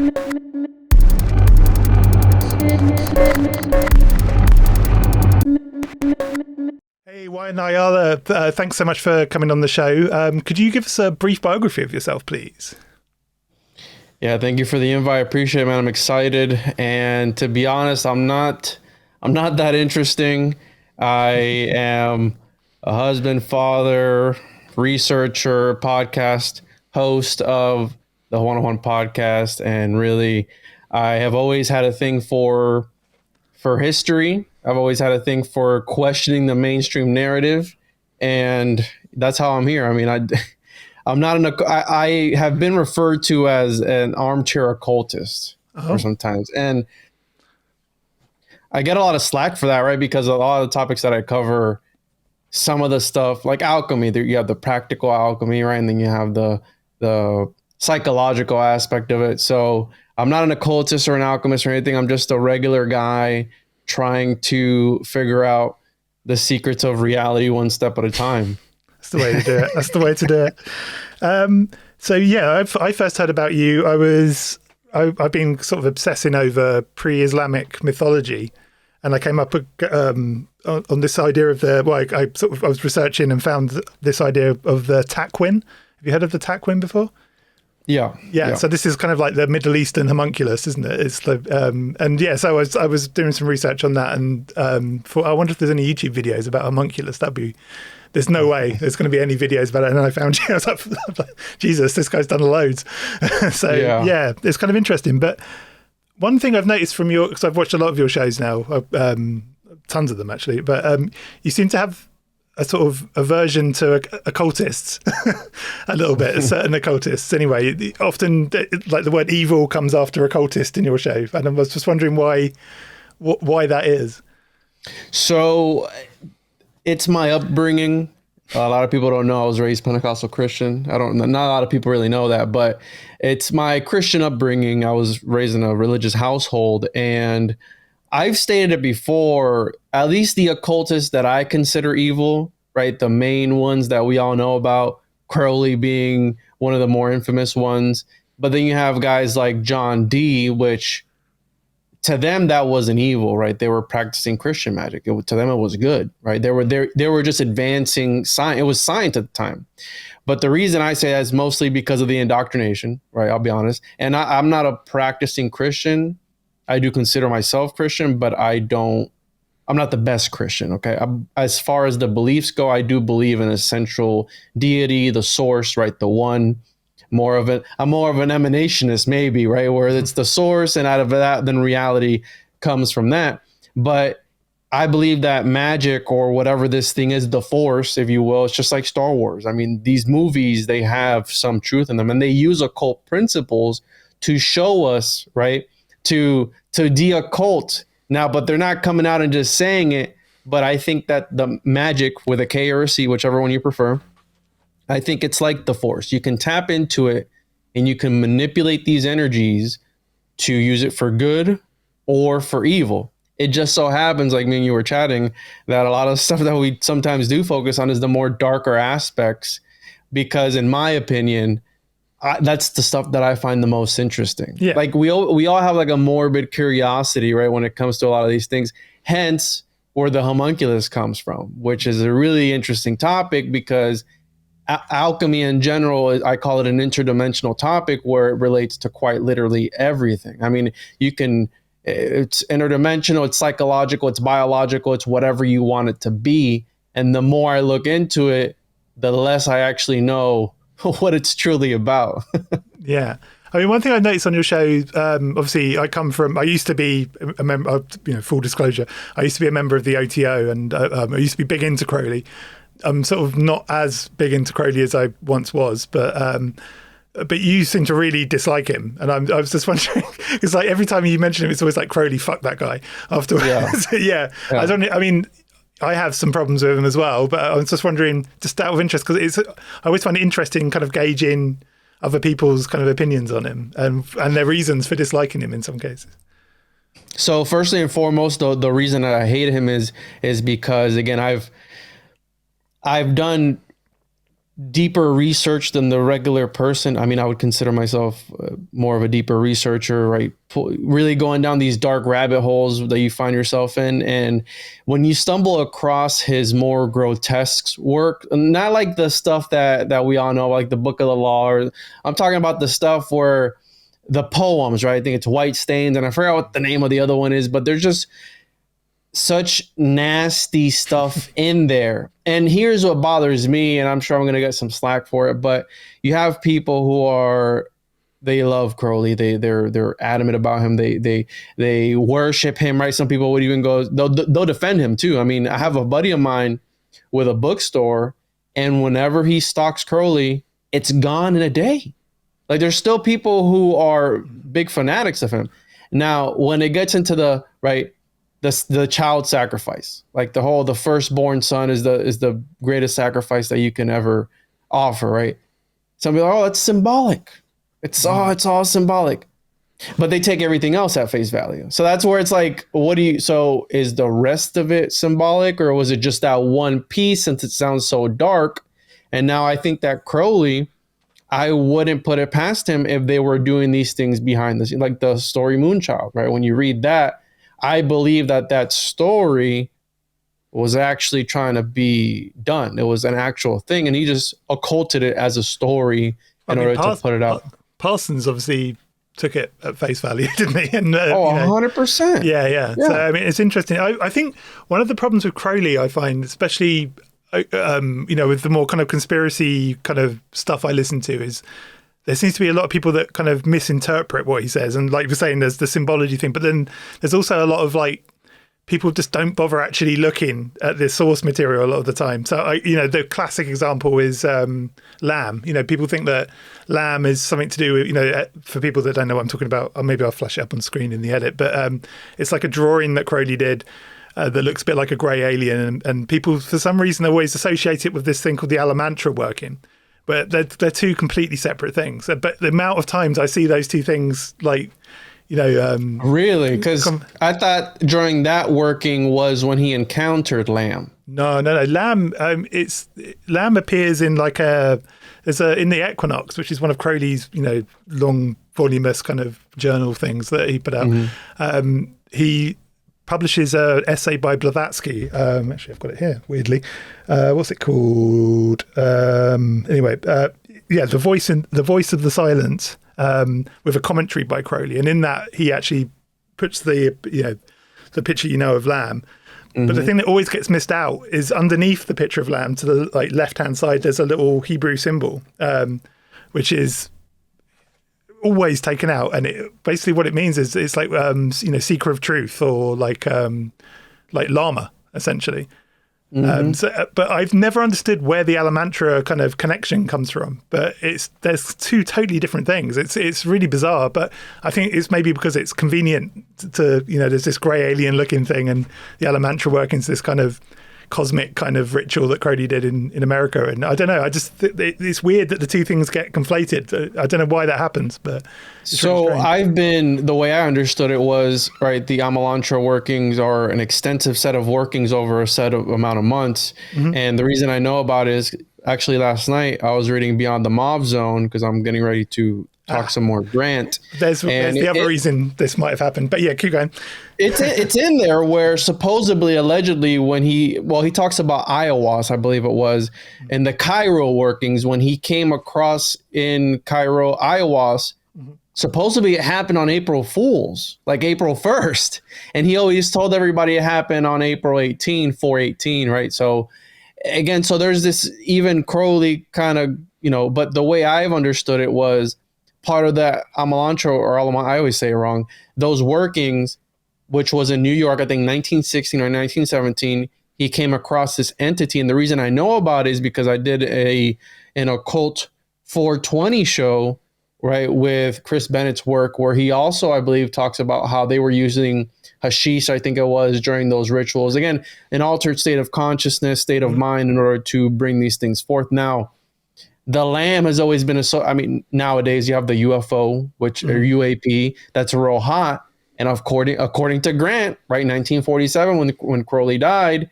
Hey, Juan Ayala, thanks so much for coming on the show. Could you give us a brief biography of yourself, please? Yeah, thank you for the invite. I appreciate it, man. I'm excited. And to be honest, I'm not that interesting. I am a husband, father, researcher, podcast host of the Juan Podcast. And really, I have always had a thing for history. I've always had a thing for questioning the mainstream narrative. And that's how I'm here. I mean, I have been referred to as an armchair occultist for sometimes. And I get a lot of slack for that, right? Because a lot of the topics that I cover, some of the stuff like alchemy, you have the practical alchemy, right? And then you have the psychological aspect of it. So I'm not an occultist or an alchemist or anything. I'm just a regular guy trying to figure out the secrets of reality one step at a time. That's the way to do it. That's the way to do it. So yeah, I first heard about you. I've been sort of obsessing over pre-Islamic mythology, and I came up on this idea of I was researching and found this idea of the Takwin. Have you heard of the Takwin before? Yeah. So this is kind of like the Middle Eastern homunculus, isn't it? It's the so I was doing some research on that, and I wonder if there's any YouTube videos about homunculus. There's no way there's going to be any videos about it. And then I found you. I was like, Jesus, this guy's done loads. So yeah, it's kind of interesting. But one thing I've noticed from because I've watched a lot of your shows now, tons of them actually, but you seem to have a sort of aversion to occultists a little bit, certain occultists anyway. Often like the word evil comes after occultist in your show. And I was just wondering why that is. So it's my upbringing. A lot of people don't know I was raised Pentecostal Christian. Not a lot of people really know that, but it's my Christian upbringing. I was raised in a religious household, and I've stated it before, at least the occultists that I consider evil, right? The main ones that we all know about, Crowley being one of the more infamous ones. But then you have guys like John Dee, which to them, that wasn't evil, right? They were practicing Christian magic. To them, it was good, right? They were just advancing science. It was science at the time. But the reason I say that is mostly because of the indoctrination, right? I'll be honest. And I'm not a practicing Christian. I do consider myself Christian, but I'm not the best Christian, okay? As far as the beliefs go, I do believe in a central deity, the source, right? The one. I'm more of an emanationist, maybe, right? Where it's the source, and out of that, then reality comes from that. But I believe that magic, or whatever this thing is, the force, if you will, it's just like Star Wars. I mean, these movies, they have some truth in them, and they use occult principles to show us, right? To de-occult now, but they're not coming out and just saying it. But I think that the magic with a K or a C, whichever one you prefer, I think it's like the force. You can tap into it and you can manipulate these energies to use it for good or for evil. It just so happens, like me and you were chatting, that a lot of stuff that we sometimes do focus on is the more darker aspects, because in my opinion, that's the stuff that I find the most interesting. Yeah. Like we all have like a morbid curiosity, right, when it comes to a lot of these things. Hence where the homunculus comes from, which is a really interesting topic, because alchemy in general, I call it an interdimensional topic where it relates to quite literally everything. I mean, it's interdimensional, it's psychological, it's biological, it's whatever you want it to be. And the more I look into it, the less I actually know what it's truly about. Yeah. I mean, one thing I noticed on your show, obviously I used to be a member, full disclosure, I used to be a member of the OTO, and I used to be big into Crowley. I'm sort of not as big into Crowley as I once was, but you seem to really dislike him. And I was just wondering, it's like every time you mention him, it's always like, Crowley, fuck that guy afterwards. Yeah. I have some problems with him as well, but I was just wondering, just out of interest, because I always find it interesting kind of gauging other people's kind of opinions on him and their reasons for disliking him in some cases. So firstly and foremost, the reason that I hate him is because, again, I've done deeper research than the regular person. I mean, I would consider myself more of a deeper researcher, right? Really going down these dark rabbit holes that you find yourself in. And when you stumble across his more grotesque work, not like the stuff that we all know, like the Book of the Law, or I'm talking about the stuff where the poems, right? I think it's White Stains, and I forgot what the name of the other one is, but there's just such nasty stuff in there. And here's what bothers me, and I'm sure I'm going to get some slack for it, but you have people who they love Crowley. They're adamant about him. They worship him, right? Some people would even go, they'll defend him too. I mean, I have a buddy of mine with a bookstore, and whenever he stocks Crowley, it's gone in a day. Like, there's still people who are big fanatics of him. Now, when it gets into the child sacrifice, like the firstborn son is the greatest sacrifice that you can ever offer, right? Some people are, oh, it's symbolic. It's all symbolic. But they take everything else at face value. So that's where it's like, so is the rest of it symbolic, or was it just that one piece, since it sounds so dark? And now I think that Crowley, I wouldn't put it past him if they were doing these things behind the scenes, like the story Moonchild, right? When you read that, I believe that story was actually trying to be done. It was an actual thing, and he just occulted it as a story in order to put it out. Parsons obviously took it at face value, didn't he? And, 100%. Yeah. So, I mean, it's interesting. I think one of the problems with Crowley, I find, especially, with the more kind of conspiracy kind of stuff I listen to, is there seems to be a lot of people that kind of misinterpret what he says. And like we're saying, there's the symbology thing, but then there's also a lot of like, people just don't bother actually looking at the source material a lot of the time. So, the classic example is lamb. People think that lamb is something to do with, for people that don't know what I'm talking about, or maybe I'll flash it up on screen in the edit, but it's like a drawing that Crowley did that looks a bit like a grey alien. And people, for some reason, always associate it with this thing called the Alamantra working. But they're two completely separate things. But the amount of times I see those two things, like, really? Because I thought during that working was when he encountered Lamb. No. Lamb. Lamb appears in like in the Equinox, which is one of Crowley's long voluminous kind of journal things that he put out. Mm-hmm. He publishes an essay by Blavatsky. Actually, I've got it here, weirdly. What's it called? The voice of the silence, with a commentary by Crowley. And in that, he actually puts the picture of Lamb. Mm-hmm. But the thing that always gets missed out is underneath the picture of Lamb, to the left-hand side, there's a little Hebrew symbol, which is always taken out, and basically what it means is it's like seeker of truth, or like Lama, essentially. Mm-hmm. But I've never understood where the Alamantra kind of connection comes from. But there's two totally different things. It's really bizarre. But I think it's maybe because it's convenient to there's this grey alien looking thing, and the Alamantra working is this kind of cosmic kind of ritual that Crowley did in America. And I don't know, it's weird that the two things get conflated. I don't know why that happens, but so the way I understood it was, right, the Alamantra workings are an extensive set of workings over a set of amount of months. Mm-hmm. And the reason I know about it is actually last night I was reading Beyond the Mob Zone, because I'm getting ready to talk some more Grant. There's the other reason this might have happened, but yeah, keep going. It's in there where supposedly, allegedly, when he talks about Ayahuasca, I believe it was, and the Cairo workings, when he came across in Cairo Ayahuasca, mm-hmm. supposedly it happened on April Fools, like April 1st. And he always told everybody it happened on April 18, 4/18, right? So again, so there's this even Crowley kind of, but the way I've understood it was, part of that Alamantra, I always say it wrong, those workings, which was in New York, I think 1916 or 1917, he came across this entity. And the reason I know about it is because I did an Occult 420 show, right, with Chris Bennett's work, where he also, I believe, talks about how they were using hashish, I think it was, during those rituals. Again, an altered state of consciousness, state of mind, in order to bring these things forth. Now, the Lamb has always been nowadays you have the UFO, which or UAP, that's real hot. And according to Grant, right, 1947, when Crowley died,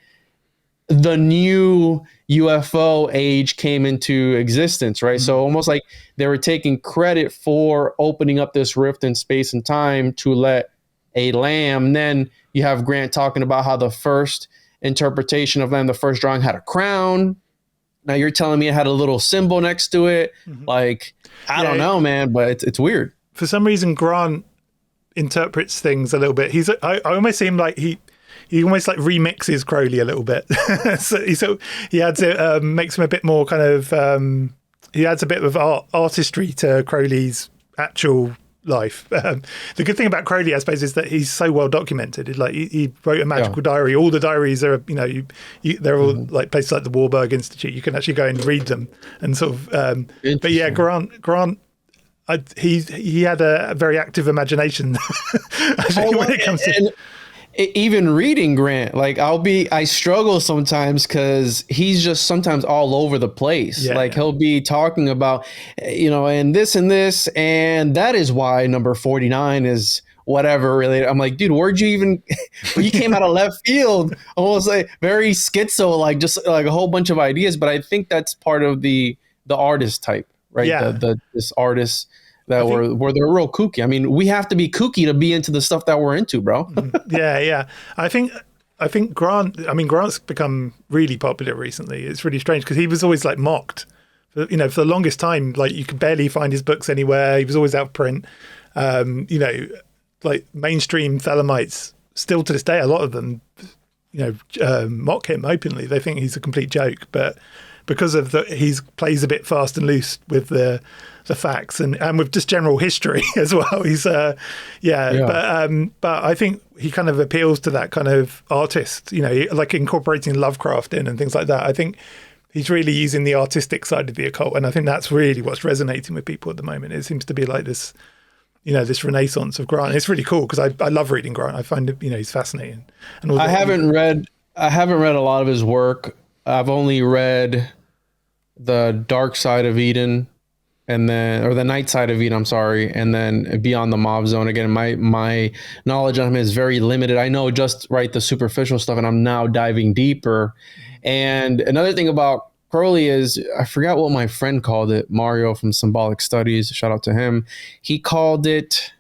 the new UFO age came into existence, right? So almost like they were taking credit for opening up this rift in space and time to let a lamb. Then you have Grant talking about how the first interpretation of lamb, the first drawing, had a crown. Now you're telling me it had a little symbol next to it. Like, I don't know, man, but it's weird. For some reason, Grant interprets things a little bit. I almost see him like he almost like remixes Crowley a little bit. so he adds it, makes him a bit more kind of, he adds a bit of artistry to Crowley's actual life. The good thing about Crowley, I suppose, is that he's so well documented. Like he wrote a magical diary. All the diaries are, they're all like places like the Warburg Institute. You can actually go and read them and sort of. But yeah, Grant. He had a very active imagination. I think when it comes to. Even reading Grant, like I struggle sometimes because he's just sometimes all over the place. He'll be talking about, and this, and that is why number 49 is whatever related. I'm like, dude, where'd you even, you came out of left field, almost like very schizo, like just like a whole bunch of ideas. But I think that's part of the artist type, right? Yeah. This artist that where they're real kooky. I mean, we have to be kooky to be into the stuff that we're into, bro. Yeah. I think Grant's become really popular recently. It's really strange because he was always like mocked. For the longest time, like you could barely find his books anywhere. He was always out of print. Like mainstream Thelemites, still to this day, a lot of them, mock him openly. They think he's a complete joke, but because of he plays a bit fast and loose with the facts and with just general history as well. He's but I think he kind of appeals to that kind of artist, like incorporating Lovecraft in and things like that. I think he's really using the artistic side of the occult, and I think that's really what's resonating with people at the moment. It seems to be like this, this renaissance of Grant. It's really cool because I love reading Grant. I find it, he's fascinating. And I haven't read a lot of his work. I've only read The Dark Side of Eden, or The Night Side of Eden, I'm sorry, and then Beyond the Mob Zone. Again, my knowledge on him is very limited. I know just the superficial stuff, and I'm now diving deeper. And another thing about Crowley is, I forgot what my friend called it, Mario from Symbolic Studies, shout out to him. He called it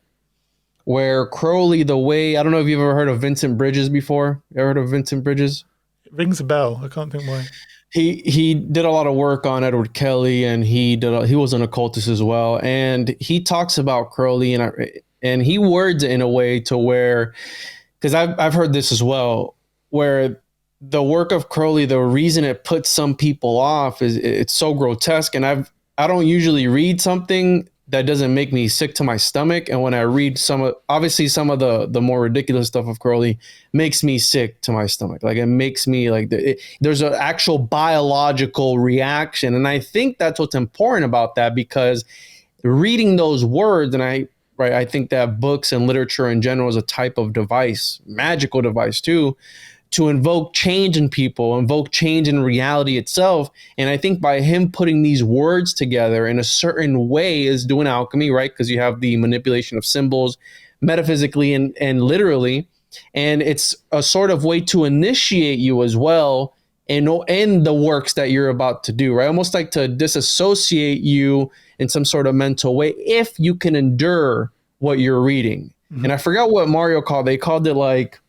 where Crowley, the way, I don't know if you've ever heard of Vincent Bridges before. You ever heard of Vincent Bridges? It rings a bell. I can't think why. He did a lot of work on Edward Kelly, and he was an occultist as well. And he talks about Crowley, and he words it in a way to where, because I've heard this as well, where the work of Crowley, the reason it puts some people off is it's so grotesque. And I don't usually read something that doesn't make me sick to my stomach. And when I read some of the more ridiculous stuff of Crowley makes me sick to my stomach. Like it makes me like, there's an actual biological reaction. And I think that's what's important about that, because reading those words, and I think that books and literature in general is a type of device, magical device too, to invoke change in people, invoke change in reality itself. And I think by him putting these words together in a certain way is doing alchemy, right? Because you have the manipulation of symbols metaphysically and literally. And it's a sort of way to initiate you as well in the works that you're about to do, right? Almost like to disassociate you in some sort of mental way if you can endure what you're reading. Mm-hmm. And I forgot what Mario they called it like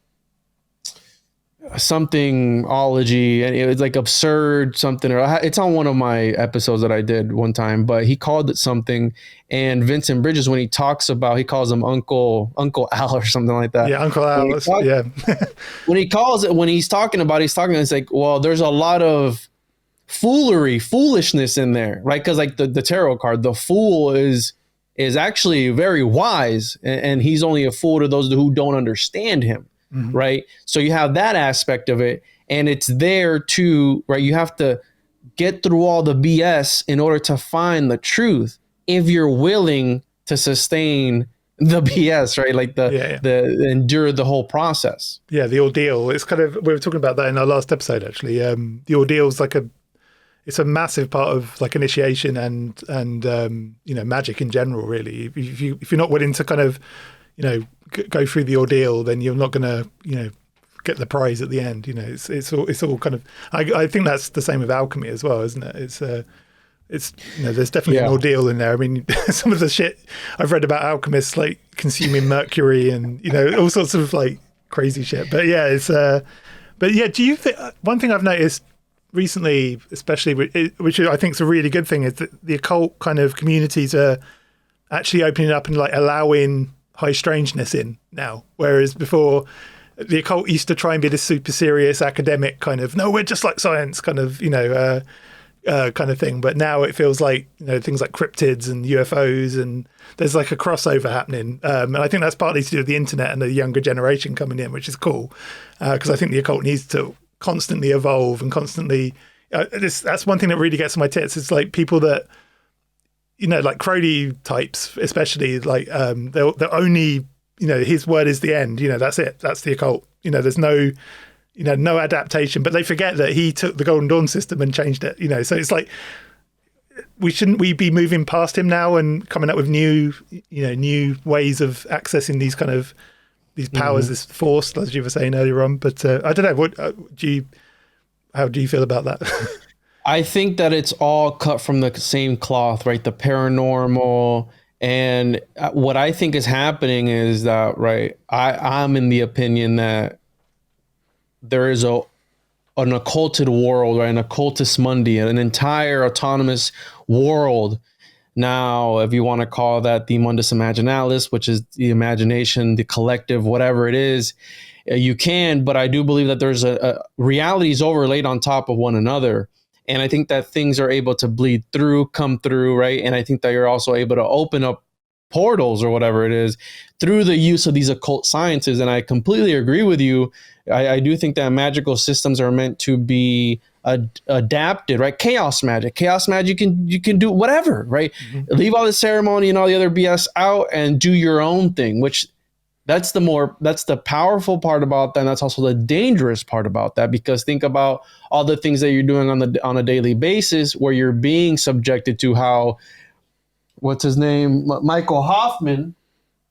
something ology, and it was like absurd something, or it's on one of my episodes that I did one time, but he called it something. And Vincent Bridges, when he talks about, he calls him Uncle Al or something like that. Yeah, Uncle Al. When he's talking, it's like, well, there's a lot of foolishness in there, right? Because like the tarot card, the fool is actually very wise, and he's only a fool to those who don't understand him. Mm-hmm. Right. So you have that aspect of it, and it's there too, right? You have to get through all the BS in order to find the truth if you're willing to sustain the BS, right? Like the endure the whole process. Yeah, the ordeal. It's kind of, we were talking about that in our last episode, actually. The ordeal is like it's a massive part of like initiation and magic in general, really. If you're not willing to kind of, go through the ordeal, then you're not going to, get the prize at the end. You know, it's all kind of. I think that's the same with alchemy as well, isn't it? It's you know, there's definitely an ordeal in there. I mean, some of the shit I've read about alchemists, like consuming mercury and, you know, all sorts of like crazy shit. But yeah, do you think, one thing I've noticed recently, especially, which I think is a really good thing, is that the occult kind of communities are actually opening up and like allowing high strangeness in now. Whereas before, the occult used to try and be this super serious academic kind of, no, we're just like science kind of, you know, kind of thing. But now it feels like, you know, things like cryptids and UFOs, and there's like a crossover happening. And I think that's partly to do with the internet and the younger generation coming in, which is cool. Because I think the occult needs to constantly evolve and constantly, that's one thing that really gets on my tits. It's like people that, you know, like Crowley types, especially, like they'll only, you know, his word is the end, you know, that's it. That's the occult. You know, there's no, you know, no adaptation, but they forget that he took the Golden Dawn system and changed it, you know. So it's like, shouldn't we be moving past him now and coming up with new, you know, new ways of accessing these kind of, these powers, this force, as you were saying earlier on. But I don't know, what how do you feel about that? I think that it's all cut from the same cloth, right? The paranormal. And what I think is happening is that, right, I'm in the opinion that there is an occulted world, right? An occultus mundi, an entire autonomous world. Now, if you want to call that the mundus imaginalis, which is the imagination, the collective, whatever it is, you can. But I do believe that there's a realities overlaid on top of one another. And I think that things are able to bleed through, come through, right? And I think that you're also able to open up portals or whatever it is through the use of these occult sciences. And I completely agree with you. I do think that magical systems are meant to be adapted, right? Chaos magic, you can do whatever, right? Mm-hmm. Leave all the ceremony and all the other BS out and do your own thing, which that's the powerful part about that. And that's also the dangerous part about that, because think about all the things that you're doing on a daily basis where you're being subjected to how, what's his name? Michael Hoffman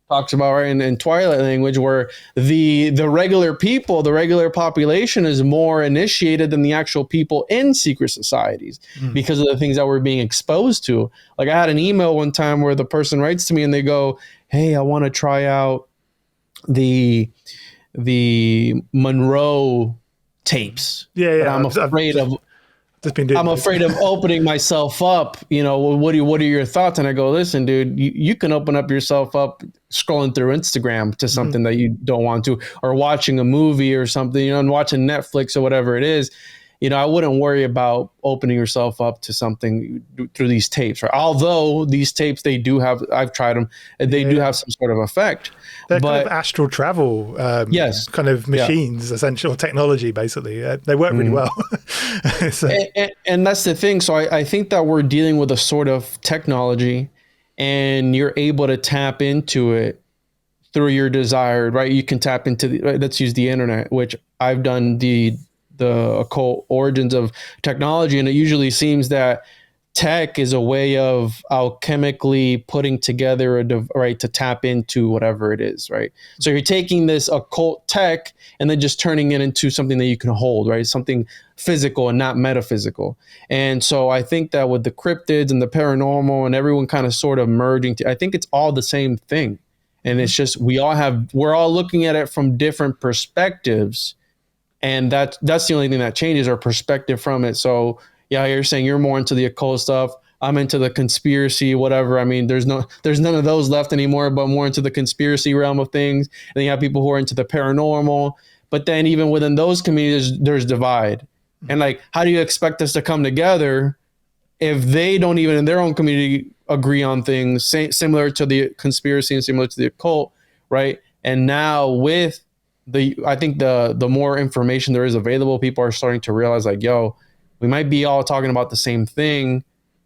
talks about, right, in Twilight language, where the regular people, the regular population is more initiated than the actual people in secret societies because of the things that we're being exposed to. Like I had an email one time where the person writes to me and they go, hey, I want to try out the Monroe tapes. Yeah. But I'm afraid of opening myself up. You know, what are your thoughts? And I go, listen, dude, you can open up yourself up scrolling through Instagram to something that you don't want to, or watching a movie or something, you know, and watching Netflix or whatever it is. You know, I wouldn't worry about opening yourself up to something through these tapes, right? Although these tapes, I've tried them, they do have some sort of effect. They're kind of astral travel, kind of machines, essential technology, basically. They work really well. So. And that's the thing. So I think that we're dealing with a sort of technology, and you're able to tap into it through your desired, right? You can tap into let's use the internet, which I've done the occult origins of technology. And it usually seems that tech is a way of alchemically putting together right to tap into whatever it is, right? So you're taking this occult tech and then just turning it into something that you can hold, right? Something physical and not metaphysical. And so I think that with the cryptids and the paranormal and everyone kind of sort of merging, I think it's all the same thing. And it's just, we're all looking at it from different perspectives. And that's the only thing that changes, our perspective from it. So yeah, you're saying you're more into the occult stuff. I'm into the conspiracy, whatever. I mean, there's none of those left anymore, but more into the conspiracy realm of things. And then you have people who are into the paranormal. But then even within those communities, there's divide. And like, how do you expect us to come together if they don't even in their own community agree on things similar to the conspiracy and similar to the occult, right? And now with I think the more information there is available, people are starting to realize like, yo, we might be all talking about the same thing.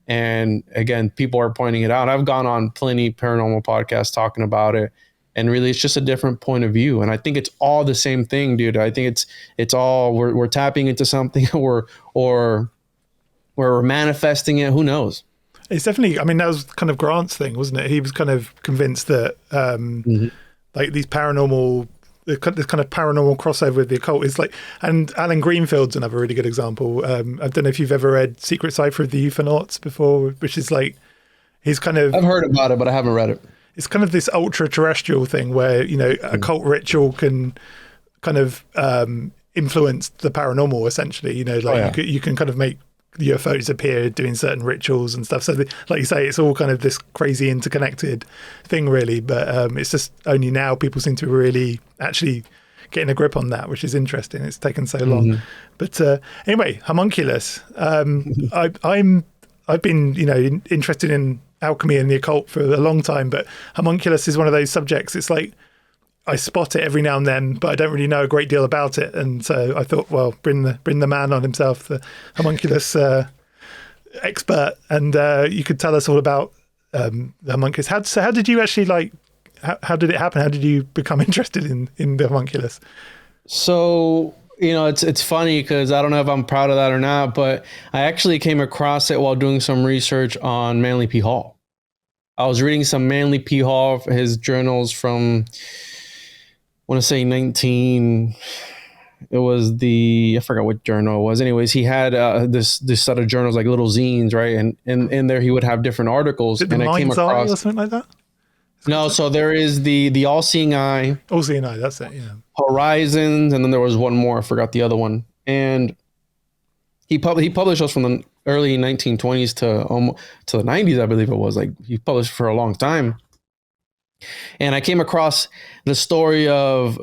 And again, people are pointing it out. I've gone on plenty paranormal podcasts talking about it. And really, it's just a different point of view. And I think it's all the same thing, dude. I think it's all, we're tapping into something or we're manifesting it. Who knows? It's definitely, I mean, that was kind of Grant's thing, wasn't it? He was kind of convinced that like these paranormal this kind of paranormal crossover with the occult is like, and Alan Greenfield's another really good example. I don't know if you've ever read Secret Cipher of the Euphonauts before, which is like, he's kind of... I've heard about it, but I haven't read it. It's kind of this ultra-terrestrial thing where, you know, occult ritual can kind of influence the paranormal, essentially. You know, like you can kind of make UFOs appear doing certain rituals and stuff. So, like you say, it's all kind of this crazy interconnected thing, really. But it's just only now people seem to really actually getting a grip on that, which is interesting. It's taken so long. But anyway, Homunculus. I've been, you know, interested in alchemy and the occult for a long time, but Homunculus is one of those subjects. It's like I spot it every now and then, but I don't really know a great deal about it. And so I thought, well, bring the man on himself, the Homunculus expert, and you could tell us all about the Homunculus. How did you actually like? How did it happen? How did you become interested in the Homunculus? So, you know, it's funny because I don't know if I'm proud of that or not, but I actually came across it while doing some research on Manly P. Hall. I was reading some Manly P. Hall, his journals from, I want to say I forgot what journal it was. Anyways, he had this set of journals, like little zines, right? And in there he would have different articles. Is it the Mind's Eye or something like that? No, so there is the All-Seeing Eye. All-Seeing Eye, that's it, yeah. Horizons, and then there was one more. I forgot the other one. And he published those from the early 1920s to the 90s, I believe it was. Like, he published for a long time. And I came across the story of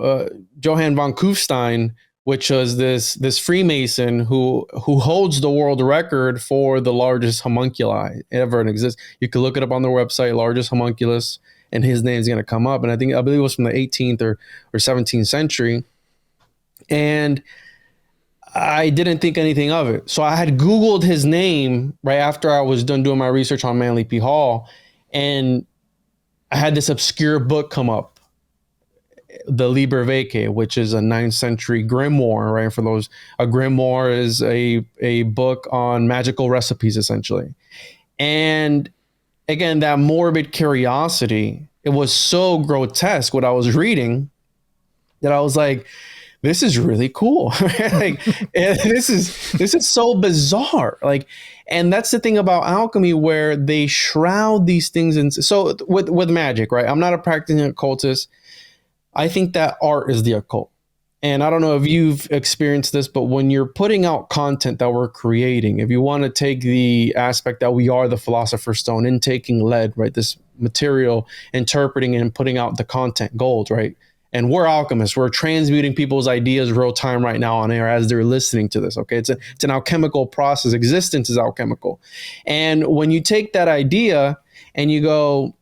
Johann Von Koufstein, which was this Freemason who holds the world record for the largest homunculi ever in existence. You can look it up on their website, largest homunculus, and his name is going to come up. And I believe it was from the 18th or 17th century. And I didn't think anything of it. So I had Googled his name right after I was done doing my research on Manly P. Hall. And I had this obscure book come up, the Liber Vacae, which is a 9th century grimoire, right? For those, a grimoire is a book on magical recipes, essentially. And again, that morbid curiosity, it was so grotesque what I was reading that I was like, this is really cool. Like, this is so bizarre. Like, and that's the thing about alchemy, where they shroud these things in. So with magic, right? I'm not a practicing occultist. I think that art is the occult. And I don't know if you've experienced this, but when you're putting out content that we're creating, if you want to take the aspect that we are the Philosopher's Stone, in taking lead, right? This material, interpreting and putting out the content, gold, right? And we're alchemists. We're transmuting people's ideas real time right now on air as they're listening to this. Okay, it's an alchemical process. Existence is alchemical. And when you take that idea and you go,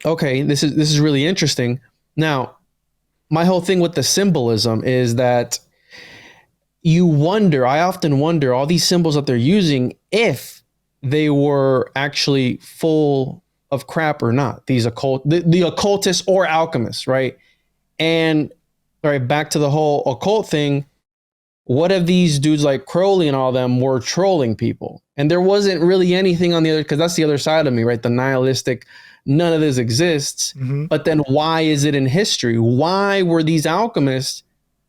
okay, this is really interesting. Now, my whole thing with the symbolism is that I often wonder, all these symbols that they're using, if they were actually full of crap or not, the occultists or alchemists, right? And all right, back to the whole occult thing. What if these dudes like Crowley and all them were trolling people? And there wasn't really anything on the other, because that's the other side of me, right? The nihilistic, none of this exists. Mm-hmm. But then why is it in history? Why were these alchemists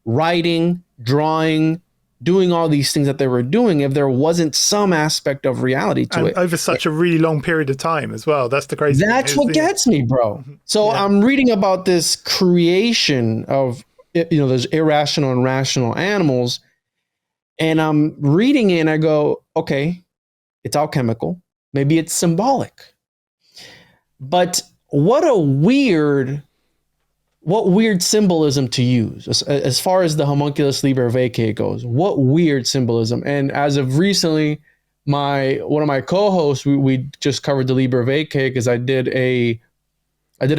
writing, drawing, doing all these things that they were doing if there wasn't some aspect of reality to it? Over such a really long period of time as well. That's the crazy thing. That's what gets me, bro. So yeah. I'm reading about this creation of, there's irrational and rational animals. And I'm reading it and I go, okay, it's alchemical. Maybe it's symbolic. But what weird symbolism to use as far as the Homunculus Liber Vacae goes. What weird symbolism. And as of recently, one of my co-hosts, we just covered the Liber Vacae because I did a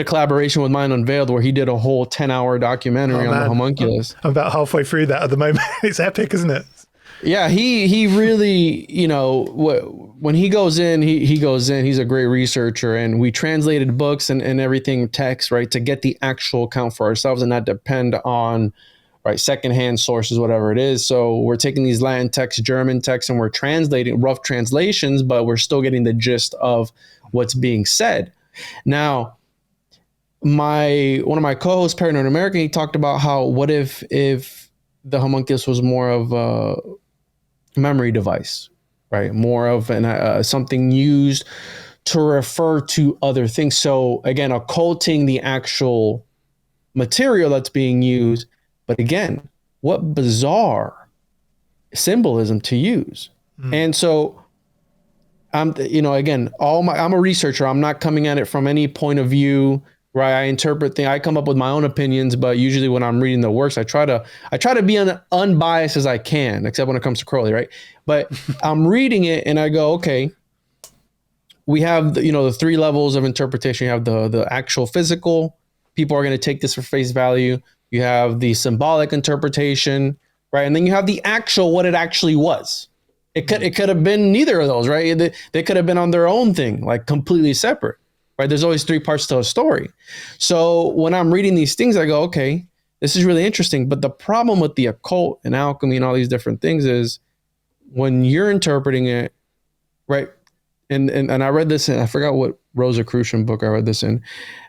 collaboration with Mind Unveiled where he did a whole 10-hour documentary on the Homunculus. I'm about halfway through that at the moment. It's epic, isn't it? Yeah, he really, when he goes in, he goes in. He's a great researcher, and we translated books and everything, text, right, to get the actual account for ourselves and not depend on, right, secondhand sources, whatever it is. So we're taking these Latin texts, German texts, and we're translating rough translations, but we're still getting the gist of what's being said. Now, one of my co-hosts, Paranormal American, he talked about how what if the homunculus was more of a memory device, right? More of something used to refer to other things. So again, occulting the actual material that's being used. But again, what bizarre symbolism to use. And so I'm a researcher. I'm not coming at it from any point of view, right? I interpret things. I come up with my own opinions, but usually when I'm reading the works, I try to be unbiased as I can, except when it comes to Crowley, right? But I'm reading it and I go, okay, we have the three levels of interpretation. You have the actual physical. People are going to take this for face value. You have the symbolic interpretation, right? And then you have the actual, what it actually was. It could have been neither of those, right? They could have been on their own thing, like completely separate, right? There's always three parts to a story. So when I'm reading these things, I go, okay, this is really interesting. But the problem with the occult and alchemy and all these different things is when you're interpreting it, right? And I read this, and I forgot what Rosicrucian book I read this in,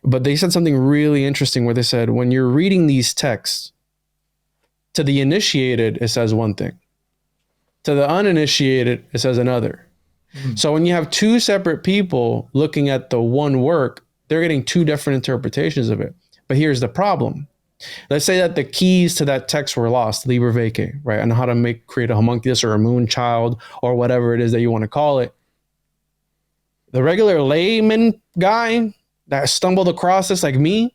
but they said something really interesting where they said, when you're reading these texts, to the initiated, it says one thing. To the uninitiated, it says another. So when you have two separate people looking at the one work, they're getting two different interpretations of it. But here's the problem. Let's say that the keys to that text were lost, Liber Vacay, right? On how to create a homunculus or a moon child or whatever it is that you want to call it. The regular layman guy that stumbled across this like me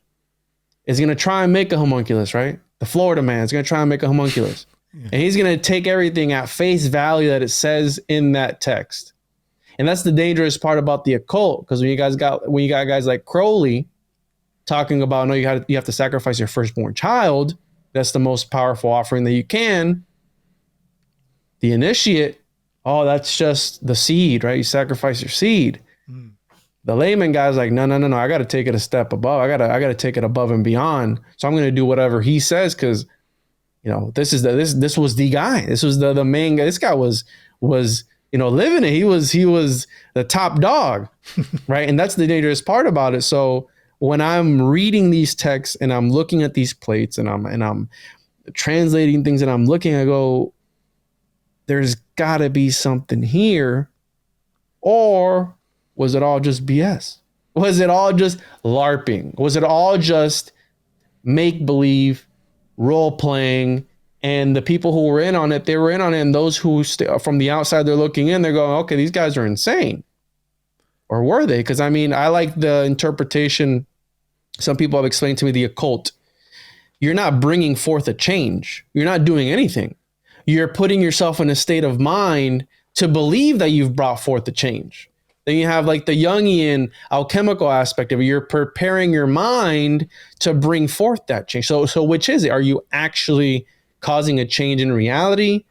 is going to try and make a homunculus, right? The Florida man is going to try and make a homunculus. Yeah. And he's going to take everything at face value that it says in that text. And that's the dangerous part about the occult, because when you got guys like Crowley talking about, no, you have to sacrifice your firstborn child. That's the most powerful offering that you can. The initiate, oh, that's just the seed, right? You sacrifice your seed. The layman guy's like, no. I got to take it a step above. I got to take it above and beyond. So I'm going to do whatever he says, because this was the guy. This was the main guy. This guy was living it. He was the top dog, right? And that's the dangerous part about it. So when I'm reading these texts and I'm looking at these plates and I'm translating things and I'm looking, I go, there's got to be something here, or was it all just BS? Was it all just LARPing? Was it all just make-believe, role-playing, and the people who were in on it, they were in on it, and those who from the outside, they're looking in, they're going, okay, these guys are insane. Or were they? Because, I like the interpretation. Some people have explained to me the occult. You're not bringing forth a change. You're not doing anything. You're putting yourself in a state of mind to believe that you've brought forth a change. Then you have like the Jungian alchemical aspect of it. You're preparing your mind to bring forth that change. So which is it? Are you actually causing a change in reality,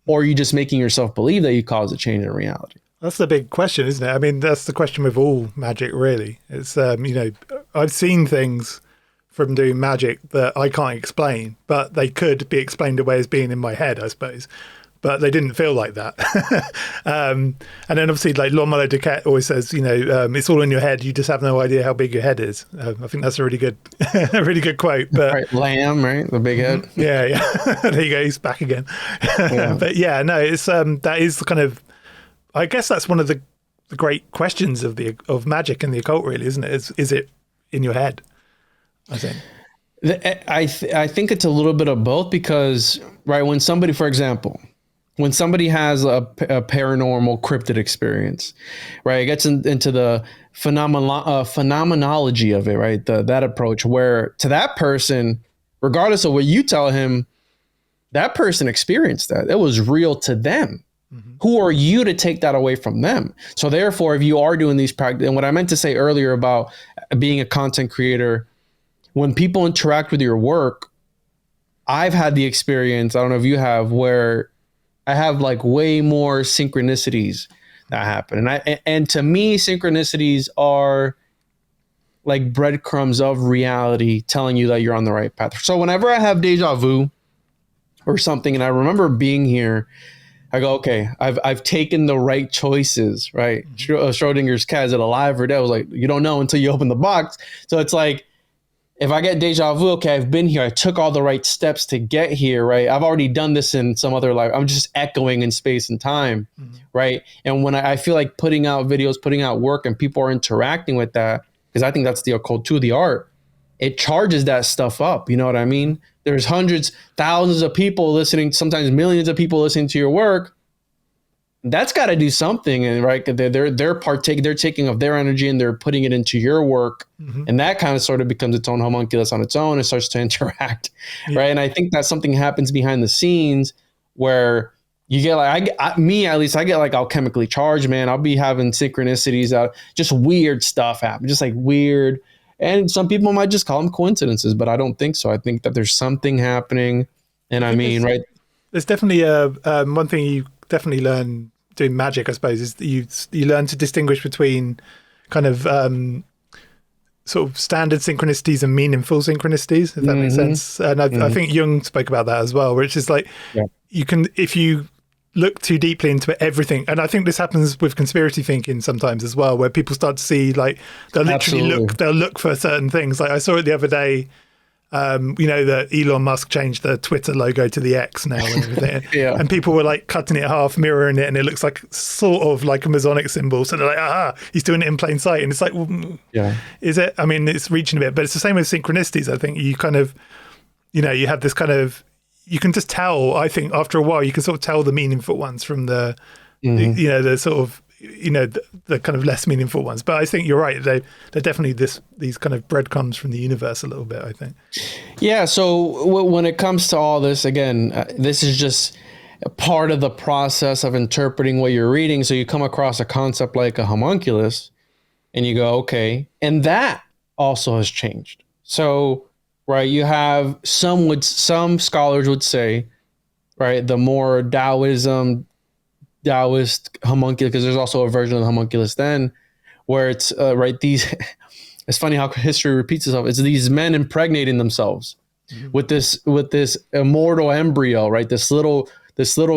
or are you just making yourself believe that you caused a change in reality? That's the big question, isn't it? That's the question with all magic, really. It's, I've seen things from doing magic that I can't explain, but they could be explained away as being in my head, I suppose. But they didn't feel like that. And then obviously, like Lord Duquette always says, it's all in your head. You just have no idea how big your head is. I think that's a really good, quote. But right, Lamb, right, the big head. Yeah. There you go. He's back again. Yeah. But yeah, no, it's that is kind of. I guess that's one of the great questions of magic and the occult, really, isn't it? Is it in your head? I think. I think it's a little bit of both, because right, when somebody, for example. When somebody has a paranormal cryptid experience, right, it gets into the phenomenology of it, right, that approach where to that person, regardless of what you tell him, that person experienced that. It was real to them. Mm-hmm. Who are you to take that away from them? So therefore, if you are doing these practices, and what I meant to say earlier about being a content creator, when people interact with your work, I've had the experience, I don't know if you have, where I have like way more synchronicities that happen. And to me, synchronicities are like breadcrumbs of reality telling you that you're on the right path. So whenever I have deja vu or something, and I remember being here, I go, okay, I've taken the right choices, right? Schrodinger's cat, is it alive or dead? I was like, you don't know until you open the box. So it's like, if I get deja vu, okay, I've been here. I took all the right steps to get here, right? I've already done this in some other life. I'm just echoing in space and time, right? And when I feel like putting out videos, putting out work, and people are interacting with that, because I think that's the occult too, the art, it charges that stuff up. You know what I mean? There's hundreds, thousands of people listening, sometimes millions of people listening to your work. That's got to do something, and right, they're taking of their energy and they're putting it into your work, and that kind of sort of becomes its own homunculus on its own and starts to interact, right? And I think that something happens behind the scenes where you get like me at least, I get like alchemically charged, man. I'll be having synchronicities out, just weird stuff happen, just like weird. And some people might just call them coincidences, but I don't think so. I think that there's something happening, and I mean, right? There's definitely one thing you definitely learn doing magic, I suppose, is that you learn to distinguish between kind of sort of standard synchronicities and meaningful synchronicities, if that makes sense. And I think Jung spoke about that as well, which is like you can, if you look too deeply into everything, and I think this happens with conspiracy thinking sometimes as well, where people start to see like they'll literally look for certain things. Like I saw it the other day. That Elon Musk changed the Twitter logo to the X now and everything. And people were like cutting it half, mirroring it, and it looks like sort of like a Masonic symbol. So they're like, he's doing it in plain sight. And it's like, is it? I mean, it's reaching a bit, but it's the same with synchronicities. I think you kind of, you have this kind of, you can just tell, I think after a while, you can sort of tell the meaningful ones from the sort of, the kind of less meaningful ones. But I think you're right. They're definitely these kind of breadcrumbs from the universe a little bit, I think. Yeah. So when it comes to all this, again, this is just a part of the process of interpreting what you're reading. So you come across a concept like a homunculus and you go, okay. And that also has changed. So, right, you have some scholars would say, right, the more Taoist homunculus, because there's also a version of the homunculus then where it's these it's funny how history repeats itself. It's these men impregnating themselves with this immortal embryo, right? This little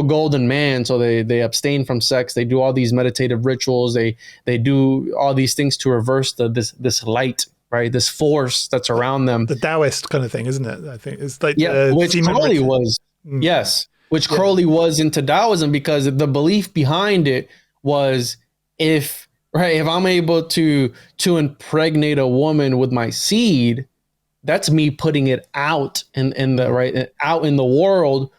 golden man. So they abstain from sex. They do all these meditative rituals. They do all these things to reverse this light, right? This force that's around them. The Taoist kind of thing, isn't it? I think it's like which Crowley was. Yes. Which Crowley was into Taoism, because the belief behind it was if I'm able to impregnate a woman with my seed, that's me putting it out in the world.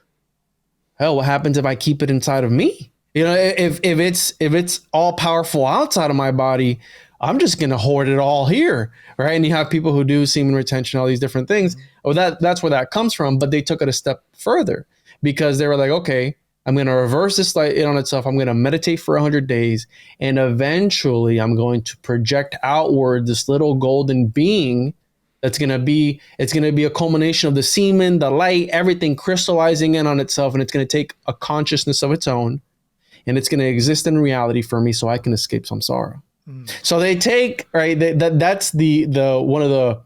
Hell, what happens if I keep it inside of me? If it's all powerful outside of my body, I'm just gonna hoard it all here, right? And you have people who do semen retention, all these different things. Well, that's where that comes from. But they took it a step further, because they were like, okay, I'm going to reverse this light on itself. I'm going to meditate for 100 days. And eventually I'm going to project outward this little golden being it's going to be a culmination of the semen, the light, everything crystallizing in on itself. And it's going to take a consciousnus of its own. And it's going to exist in reality for me so I can escape samsara. So they take, right, that's the one of the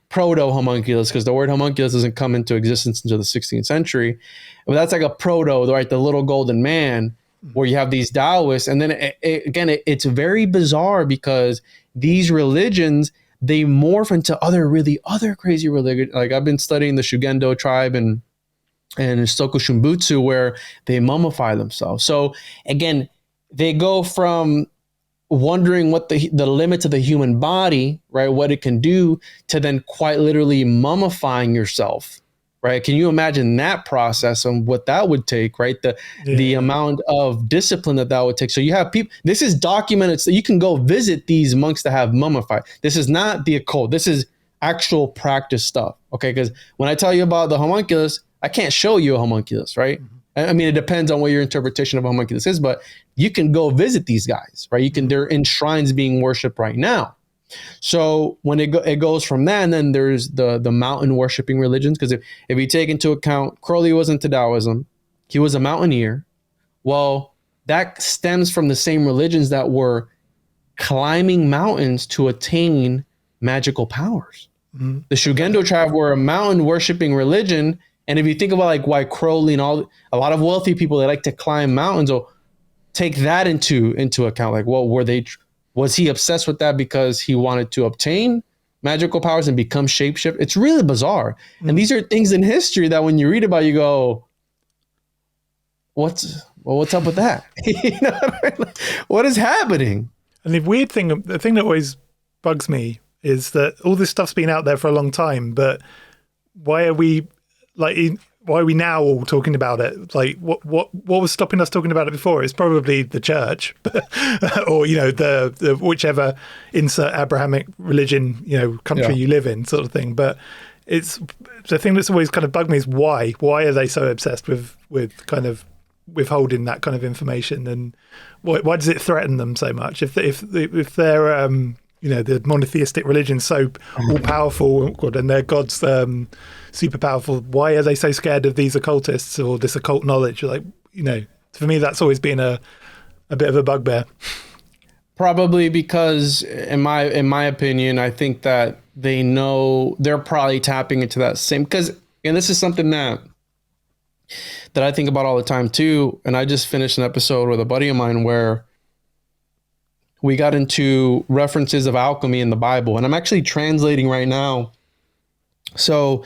proto homunculus, because the word homunculus doesn't come into existence until the 16th century. But that's like a proto, right? The little golden man, where you have these Taoists. And then it's very bizarre, because these religions, they morph into other crazy religions. Like I've been studying the Shugendo tribe and Soku Shumbutsu, where they mummify themselves. So again, they go from wondering what the limits of the human body, right, what it can do, to then quite literally mummifying yourself, right? Can you imagine that process and what that would take, right? The amount of discipline that would take. So you have people, this is documented, so you can go visit these monks that have mummified. This is not the occult. This is actual practice stuff, okay? Because when I tell you about the homunculus, I can't show you a homunculus, right? I mean, it depends on what your interpretation of a homunculus is, but you can go visit these guys, right? They're in shrines being worshipped right now. So when it goes from that, and then there's the mountain worshipping religions, because if you take into account, Crowley was into Taoism, he was a mountaineer. Well, that stems from the same religions that were climbing mountains to attain magical powers. Mm-hmm. The Shugendo tribe were a mountain worshipping religion. And if you think about like why Crowley and a lot of wealthy people, they like to climb mountains, or take that into account. Like, well, was he obsessed with that because he wanted to obtain magical powers and become shapeshift. It's really bizarre. And these are things in history that when you read about, you go, what's up with that? You know what I mean? What is happening? And the thing that always bugs me is that all this stuff's been out there for a long time, but why are we now all talking about it? Like, what was stopping us talking about it before? It's probably the church, or the whichever insert Abrahamic religion country you live in, sort of thing. But it's the thing that's always kind of bugged me is why are they so obsessed with kind of withholding that kind of information, and why does it threaten them so much? If they're the monotheistic religion's so all powerful and their god's super powerful, why are they so scared of these occultists or this occult knowledge? Like, for me, that's always been a bit of a bugbear. Probably because, in my opinion, I think that they know they're probably tapping into that same, and this is something that I think about all the time too. And I just finished an episode with a buddy of mine where we got into references of alchemy in the Bible, and I'm actually translating right now. So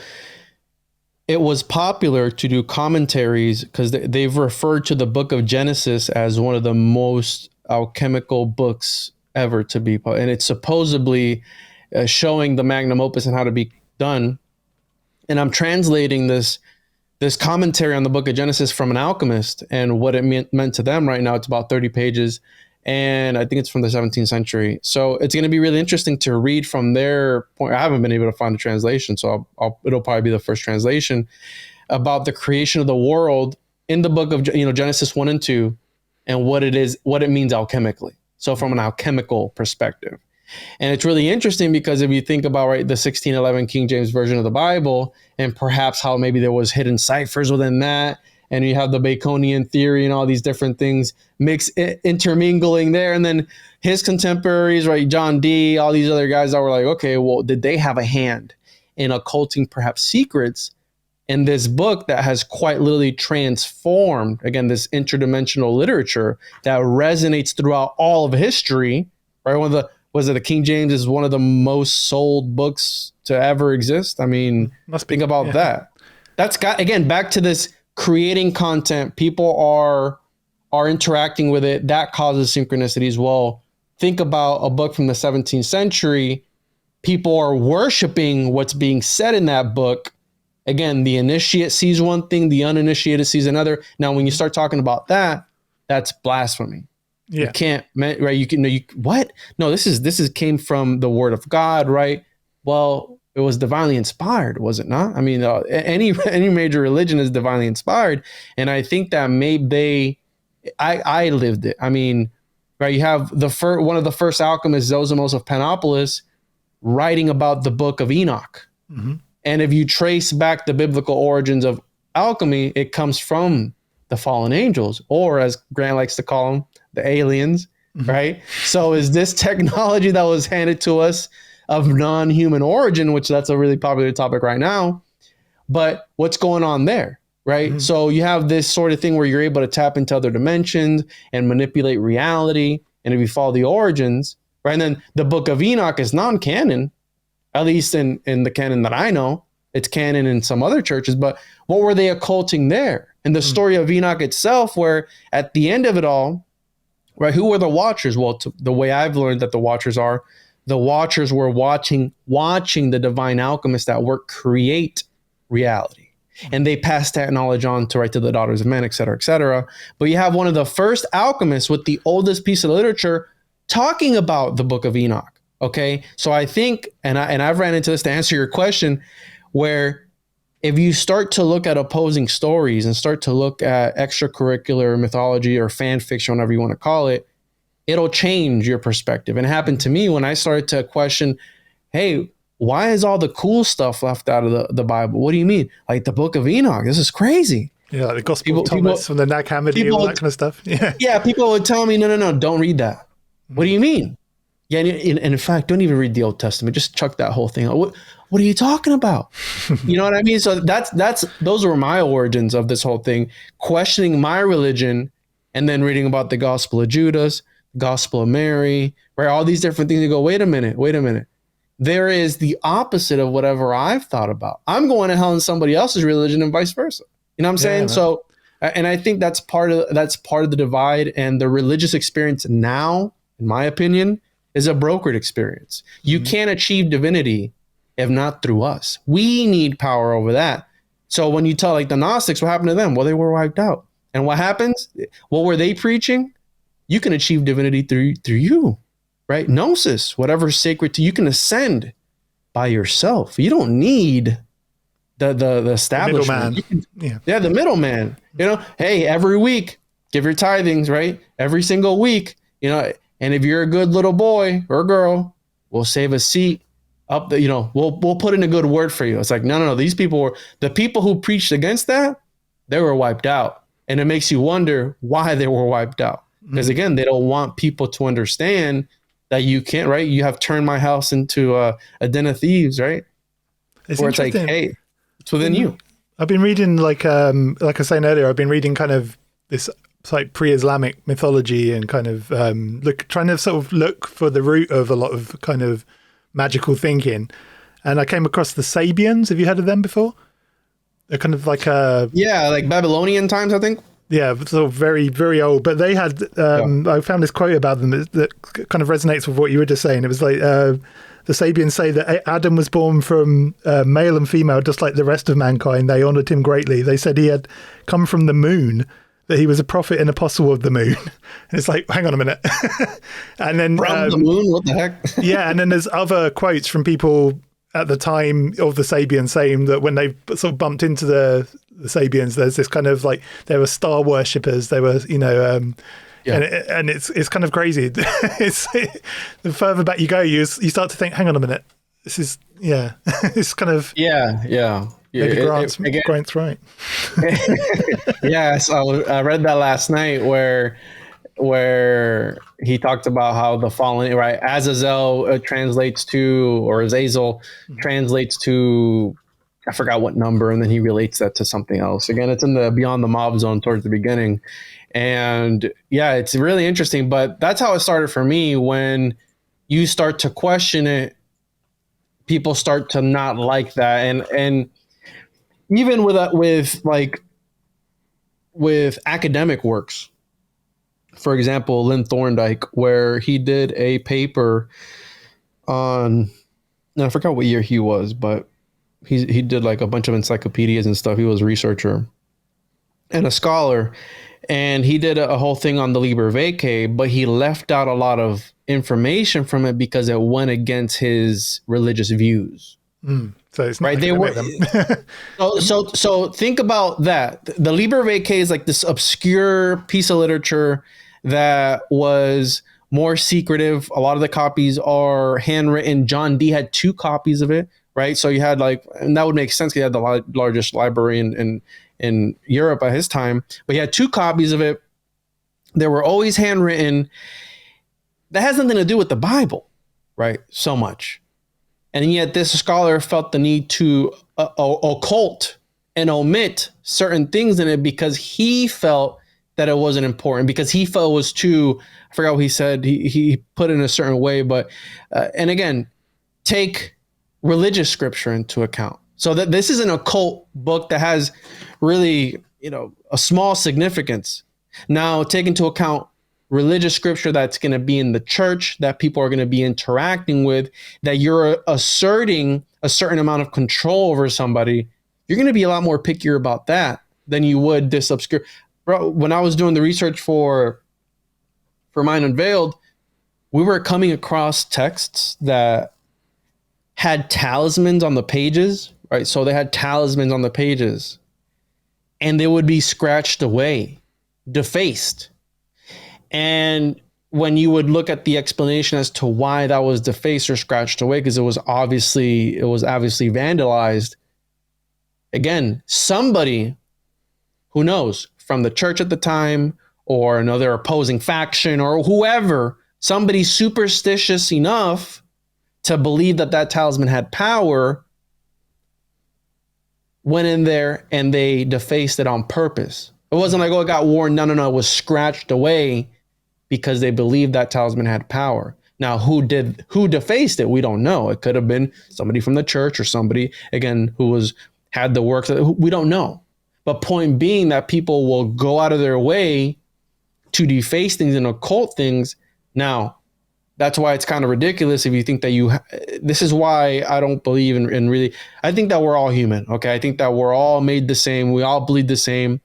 it was popular to do commentaries because they've referred to the book of Genesis as one of the most alchemical books ever to be, and it's supposedly showing the magnum opus and how to be done. And I'm translating this commentary on the book of Genesis from an alchemist and what it meant to them. Right now, it's about 30 pages. And I think it's from the 17th century. So it's going to be really interesting to read from their point. I haven't been able to find a translation, so it'll probably be the first translation about the creation of the world in the book of Genesis 1 and 2 and what it means alchemically. So from an alchemical perspective. And it's really interesting because if you think about the 1611 King James Version of the Bible and perhaps how maybe there was hidden ciphers within that, and you have the Baconian theory and all these different things intermingling there. And then his contemporaries, right, John Dee, all these other guys that were like, okay, well, did they have a hand in occulting perhaps secrets in this book that has quite literally transformed, again, this interdimensional literature that resonates throughout all of history, right? The King James is one of the most sold books to ever exist. I mean, think about that. That's got, again, back to this creating content. People are interacting with it. That causes synchronicities. Well, think about a book from the 17th century. People are worshiping what's being said in that book. Again, the initiate sees one thing, the uninitiated sees another. Now, when you start talking about that, that's blasphemy. Yeah. You can't, right? What? No, this came from the word of God, right? Well, it was divinely inspired, was it not? I mean, any major religion is divinely inspired. And I think that I lived it. I mean, right, you have one of the first alchemists, Zosimos of Panopolis, writing about the book of Enoch. Mm-hmm. And if you trace back the biblical origins of alchemy, it comes from the fallen angels, or as Grant likes to call them, the aliens, mm-hmm. right? So is this technology that was handed to us of non-human origin, which that's a really popular topic right now, but what's going on there, right? Mm-hmm. So you have this sort of thing where you're able to tap into other dimensions and manipulate reality. And if you follow the origins, right? And then the book of Enoch is non-canon, at least in the canon that I know. It's canon in some other churches, but what were they occulting there? And the story of Enoch itself, where at the end of it all, right, who were the Watchers? Well, the way I've learned that the Watchers were watching the divine alchemists at work create reality. And they passed that knowledge on to the daughters of men, et cetera, et cetera. But you have one of the first alchemists with the oldest piece of literature talking about the book of Enoch. Okay. So I think, and I've ran into this to answer your question, where if you start to look at opposing stories and start to look at extracurricular mythology or fan fiction, whatever you want to call it, it'll change your perspective. And it happened to me when I started to question, hey, why is all the cool stuff left out of the Bible? What do you mean? Like the book of Enoch, this is crazy. Yeah, like the Gospel of Thomas from the Nag Hammadi, all that kind of stuff. Yeah. Yeah, people would tell me, no, don't read that. What do you mean? Yeah, and in fact, don't even read the Old Testament. Just chuck that whole thing out. What are you talking about? You know what I mean? So those were my origins of this whole thing, questioning my religion and then reading about the Gospel of Judas, Gospel of Mary, right? All these different things. You go, wait a minute. there is the opposite of whatever I've thought about. I'm going to hell in somebody else's religion and vice versa. You know what I'm saying? Man. So, and I think that's part of the divide, and the religious experience now, in my opinion, is a brokered experience. You can't achieve divinity if not through us. We need power over that. So when you tell like the Gnostics, what happened to them? Well, they were wiped out. And what happens? What were they preaching? You can achieve divinity through you, right? Gnosis, whatever's sacred to you, can ascend by yourself. You don't need the establishment. The middleman. You know, hey, every week, give your tithings, right? Every single week, you know, and if you're a good little boy or girl, we'll save a seat up the, you know, we'll put in a good word for you. It's like, no. These people were the people who preached against that. They were wiped out. And it makes you wonder why they were wiped out. Because again, they don't want people to understand that you can't, right? You have turned my house into a den of thieves, right? Where it's like, hey, it's within you. I've been reading like I was saying earlier, I've been reading kind of this like pre-Islamic mythology and kind of trying to sort of look for the root of a lot of kind of magical thinking. And I came across the Sabians. Have you heard of them before? They're kind of like like Babylonian times, I think. Yeah, sort of very, very old. But they had, I found this quote about them that kind of resonates with what you were just saying. It was like, the Sabians say that Adam was born from male and female, just like the rest of mankind. They honored him greatly. They said he had come from the moon, that he was a prophet and apostle of the moon. And it's like, hang on a minute. And then from the moon, what the heck? Yeah, and then there's other quotes from people at the time of the Sabians saying that when they sort of bumped into the Sabians, there's this kind of like, they were star worshippers. They were, you know, and it's kind of crazy. The further back you go, you start to think, hang on a minute, this is, it's kind of, maybe Grant's right. So I read that last night where he talked about how the fallen, right, Azazel translates to, or Azazel translates to, I forgot what number, and then he relates that to something else. Again, it's in the Beyond the Mob Zone towards the beginning. And it's really interesting, but that's how it started for me. When you start to question it, people start to not like that. And even with academic works, for example, Lynn Thorndike, where he did a paper on, I forgot what year he was, but he did like a bunch of encyclopedias and stuff. He was a researcher and a scholar, and he did a whole thing on the Liber Vitae, but he left out a lot of information from it because it went against his religious views. So it's not right. They were so think about that. The Liber Vitae is like this obscure piece of literature that was more secretive. A lot of the copies are handwritten. John Dee had 2 copies of it, right? So you had and that would make sense because he had the largest library in Europe at his time, but he had 2 copies of it. They were always handwritten. That has nothing to do with the Bible, right? So much. And yet this scholar felt the need to occult and omit certain things in it because he felt that it wasn't important, because he felt it was too, I forgot what he said, he put it in a certain way, but, and again, take religious scripture into account. So that this is an occult book that has really, a small significance. Now, take into account religious scripture that's going to be in the church, that people are going to be interacting with, that you're asserting a certain amount of control over somebody, you're going to be a lot more pickier about that than you would this obscure. Bro, when I was doing the research for Mind Unveiled, we were coming across texts that had talismans on the pages, right? So they had talismans on the pages, and they would be scratched away, defaced. And when you would look at the explanation as to why that was defaced or scratched away, because it was obviously vandalized. Again, somebody who knows from the church at the time or another opposing faction or whoever, somebody superstitious enough to believe that talisman had power, went in there and they defaced it on purpose. It wasn't like, it got worn. No. It was scratched away because they believed that talisman had power. Now, who defaced it? We don't know. It could have been somebody from the church or somebody, again, who had the work. We don't know. But point being that people will go out of their way to deface things and occult things. Now, that's why it's kind of ridiculous if you think that this is why I don't believe in really, I think that we're all human. Okay. I think that we're all made the same. We all bleed the same.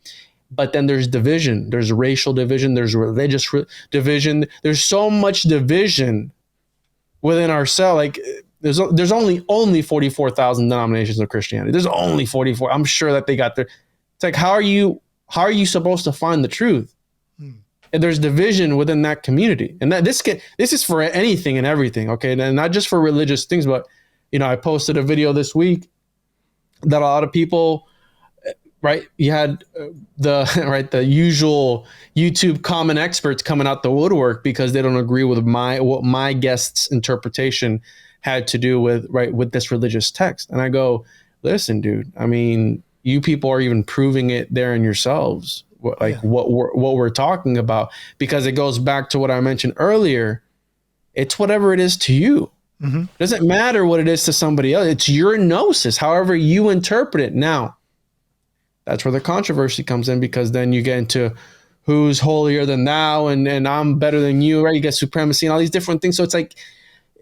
But then there's division. There's racial division. There's religious division. There's so much division within ourselves. Like there's only 44,000 denominations of Christianity. There's only 44. I'm sure that they got there. It's like, how are you supposed to find the truth? And there's division within that community. And that this is for anything and everything. Okay. And not just for religious things, but, I posted a video this week that a lot of people, right. You had the usual YouTube common experts coming out the woodwork because they don't agree with what my guest's interpretation had to do with this religious text. And I go, listen, dude, I mean, you people are even proving it there in yourselves. What we're talking about, because it goes back to what I mentioned earlier. It's whatever it is to you. Mm-hmm. It doesn't matter what it is to somebody else. It's your gnosis, however you interpret it. Now, that's where the controversy comes in, because then you get into who's holier than thou and I'm better than you, right? You get supremacy and all these different things. So it's like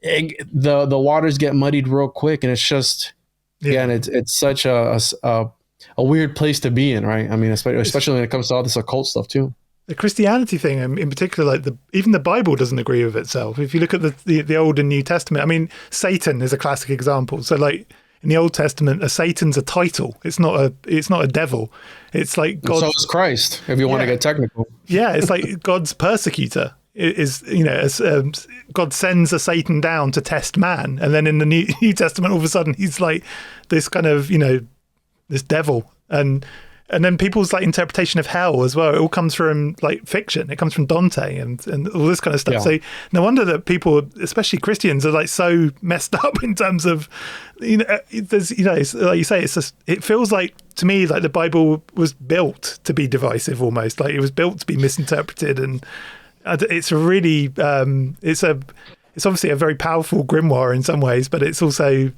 the waters get muddied real quick, and it's just again, it's such a weird place to be in, right? I mean, especially when it comes to all this occult stuff too. The Christianity thing in particular, like even the Bible doesn't agree with itself. If you look at the Old and New Testament, I mean, Satan is a classic example. So like in the Old Testament, Satan's a title. It's not a devil. It's like God. So is Christ, if you want to get technical. Yeah, it's like God's persecutor. God sends a Satan down to test man, and then in the New Testament, all of a sudden he's like this kind of this devil, and then people's like interpretation of hell as well. It all comes from like fiction. It comes from Dante and all this kind of stuff. Yeah. So no wonder that people, especially Christians, are like so messed up in terms of there's like you say, it feels like to me like the Bible was built to be divisive almost. Like it was built to be misinterpreted, and it's really it's obviously a very powerful grimoire in some ways, but it's also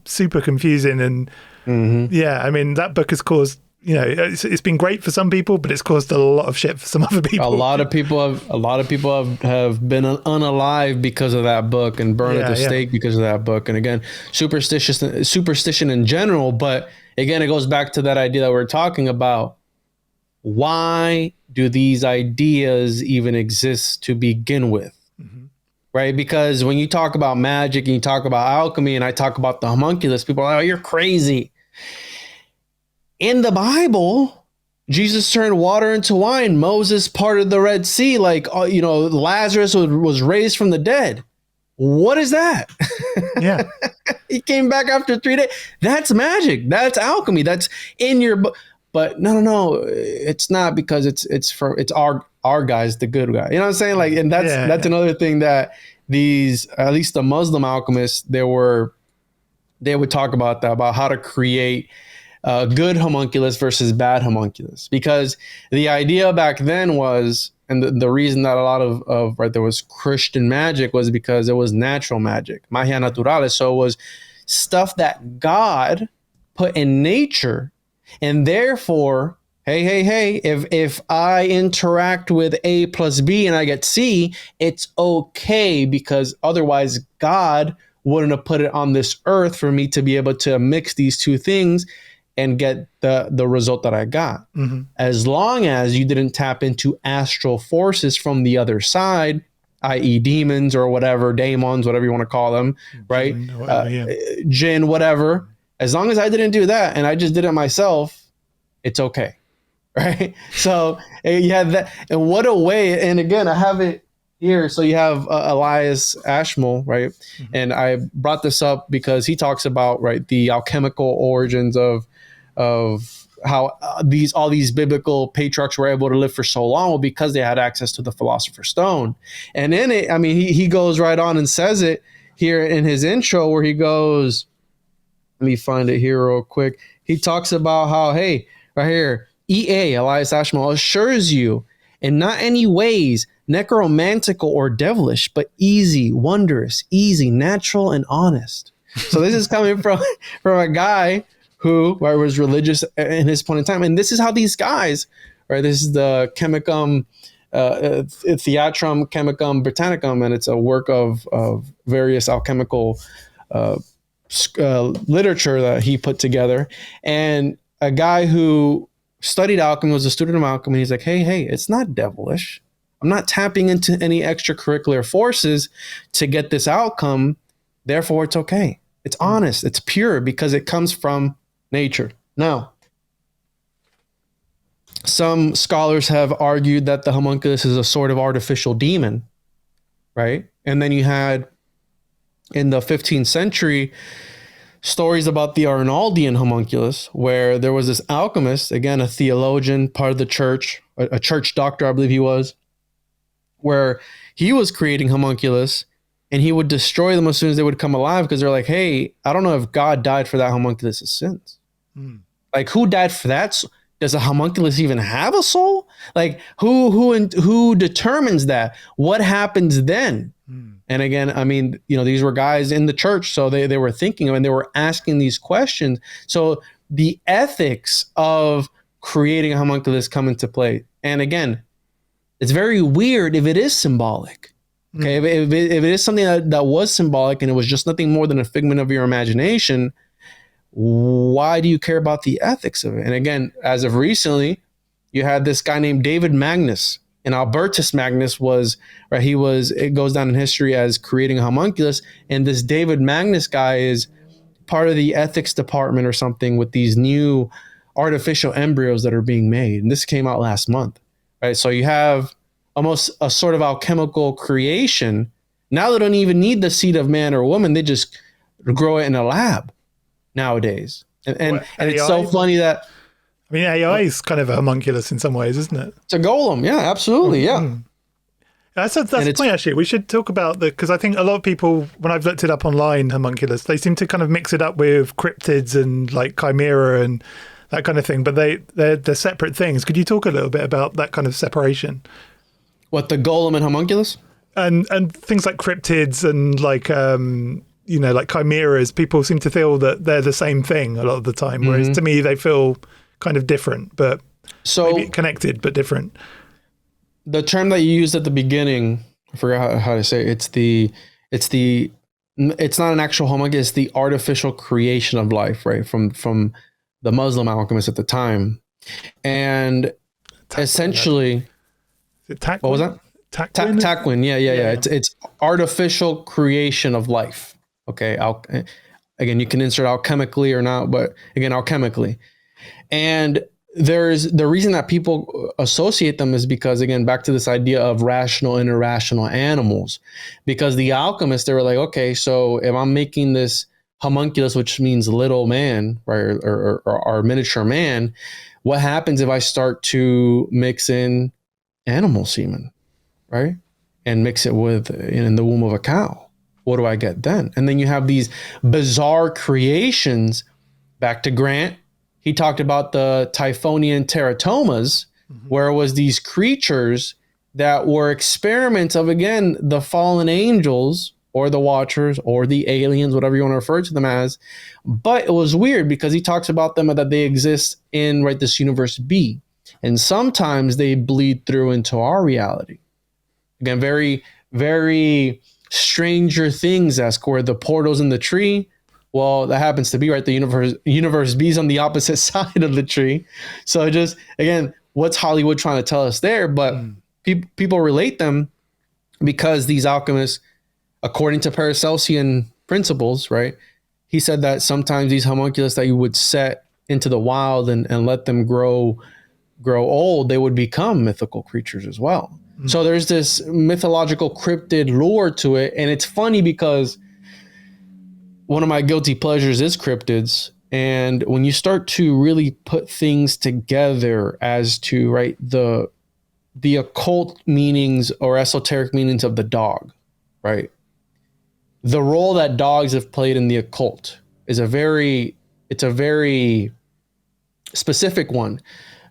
super confusing. And yeah, I mean, that book has caused, it's been great for some people, but it's caused a lot of shit for some other people. A lot of people have been unalive because of that book and burned at the stake because of that book. And again, superstition in general. But again, it goes back to that idea that we're talking about. Why do these ideas even exist to begin with? Right? Because when you talk about magic and you talk about alchemy and I talk about the homunculus, people are like, oh, you're crazy. In the Bible, Jesus turned water into wine. Moses parted the Red Sea. Like, Lazarus was raised from the dead. What is that? Yeah. He came back after 3 days. That's magic. That's alchemy. That's in your book. But no, it's not, because it's our guys, the good guy. You know what I'm saying? Like, and that's another thing that at least the Muslim alchemists, they would talk about that, about how to create good homunculus versus bad homunculus. Because the idea back then was, and the reason that a lot of there was Christian magic was because it was natural magic, magia naturalis. So it was stuff that God put in nature. And therefore, hey, if I interact with A plus B and I get C, it's okay, because otherwise God wouldn't have put it on this earth for me to be able to mix these two things and get the result that I got. Mm-hmm. As long as you didn't tap into astral forces from the other side, i.e. demons or whatever, daemons, whatever you want to call them, right? Jinn, whatever. As long as I didn't do that and I just did it myself, it's okay, right? So you have that. And what a way. And again, I have it here. So you have Elias Ashmole, right? Mm-hmm. And I brought this up because he talks about, right, the alchemical origins of how all these biblical patriarchs were able to live for so long, because they had access to the Philosopher's Stone. And in it, I mean, he goes right on and says it here in his intro, where he goes, let me find it here real quick. He talks about how, hey, right here, EA, Elias Ashmole, assures you in not any ways necromantical or devilish, but easy, wondrous, easy, natural, and honest. So this is coming from a guy who was religious in his point in time. And this is how these guys, right? This is the Chemicum, Theatrum Chemicum Britannicum, and it's a work of various alchemical literature that he put together. And a guy who studied alchemy, was a student of alchemy. He's like, hey, it's not devilish. I'm not tapping into any extracurricular forces to get this outcome. Therefore, it's okay. It's honest. It's pure because it comes from nature. Now, some scholars have argued that the homunculus is a sort of artificial demon, right? And then you had, in the 15th century, stories about the Arnaldian homunculus, where there was this alchemist, again, a theologian, part of the church, a church doctor, I believe he was, where he was creating homunculus, and he would destroy them as soon as they would come alive, because they're like, hey, I don't know if God died for that homunculus' sins. Like, who died for that? Does a homunculus even have a soul? Like, who determines that? What happens then? And again, I mean, these were guys in the church, so they were thinking and they were asking these questions. So the ethics of creating a homunculus come into play. And again, it's very weird if it is symbolic. Okay, if it is something that was symbolic and it was just nothing more than a figment of your imagination, why do you care about the ethics of it? And again, as of recently, you had this guy named David Magnus, and Albertus Magnus was, right, it goes down in history as creating a homunculus. And this David Magnus guy is part of the ethics department or something with these new artificial embryos that are being made. And this came out last month, right? So you have almost a sort of alchemical creation. Now they don't even need the seed of man or woman. They just grow it in a lab nowadays. And it's so funny that, I mean, AI is kind of a homunculus in some ways, isn't it? It's a golem. Yeah, absolutely. Yeah. That's the point, actually. We should talk about because I think a lot of people, when I've looked it up online, homunculus, they seem to kind of mix it up with cryptids and like chimera and that kind of thing, but they're separate things. Could you talk a little bit about that kind of separation? What, the golem and homunculus? And things like cryptids and like, like chimeras, people seem to feel that they're the same thing a lot of the time, whereas to me, they feel kind of different, but maybe connected, but different. The term that you used at the beginning, I forgot how to say it. It's not an actual homunculus, it's the artificial creation of life, right? From the Muslim alchemists at the time. And essentially, what was that? Takwin. Yeah. It's artificial creation of life. Okay. Again, you can insert alchemically or not, but again, alchemically. And there's the reason that people associate them is because, again, back to this idea of rational and irrational animals, because the alchemists, they were like, okay, so if I'm making this homunculus, which means little man, right, or miniature man, what happens if I start to mix in animal semen, right, and mix it with in the womb of a cow? What do I get then? And then you have these bizarre creations. Back to Grant, he talked about the Typhonian teratomas, where it was these creatures that were experiments of, again, the fallen angels or the watchers or the aliens, whatever you want to refer to them as. But it was weird because he talks about them that they exist in this universe B. And sometimes they bleed through into our reality. Again, very, very Stranger Things-esque, where the portal's in the tree. Well, that happens to be right. The universe B is on the opposite side of the tree. So just, again, what's Hollywood trying to tell us there? But people relate them because these alchemists, according to Paracelsian principles, right? He said that sometimes these homunculus that you would set into the wild and let them grow old, they would become mythical creatures as well. So there's this mythological cryptid lore to it. And it's funny because one of my guilty pleasures is cryptids. And when you start to really put things together as to, right, the occult meanings or esoteric meanings of the dog, right? The role that dogs have played in the occult is a very specific one.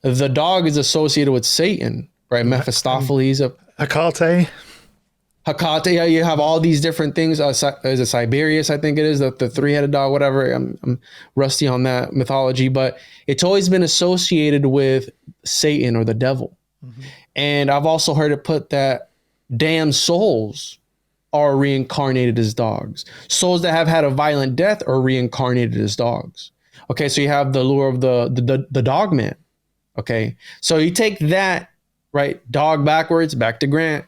The dog is associated with Satan, right? Mephistopheles. Hecate. Hecate, yeah, you have all these different things. Is it Siberius? I think it is the three-headed dog, whatever. I'm rusty on that mythology, but it's always been associated with Satan or the devil. Mm-hmm. And I've also heard it put that damned souls are reincarnated as dogs. Souls that have had a violent death are reincarnated as dogs. Okay, so you have the lure of the dog man. Okay, so you take that, right? Dog backwards, back to Grant.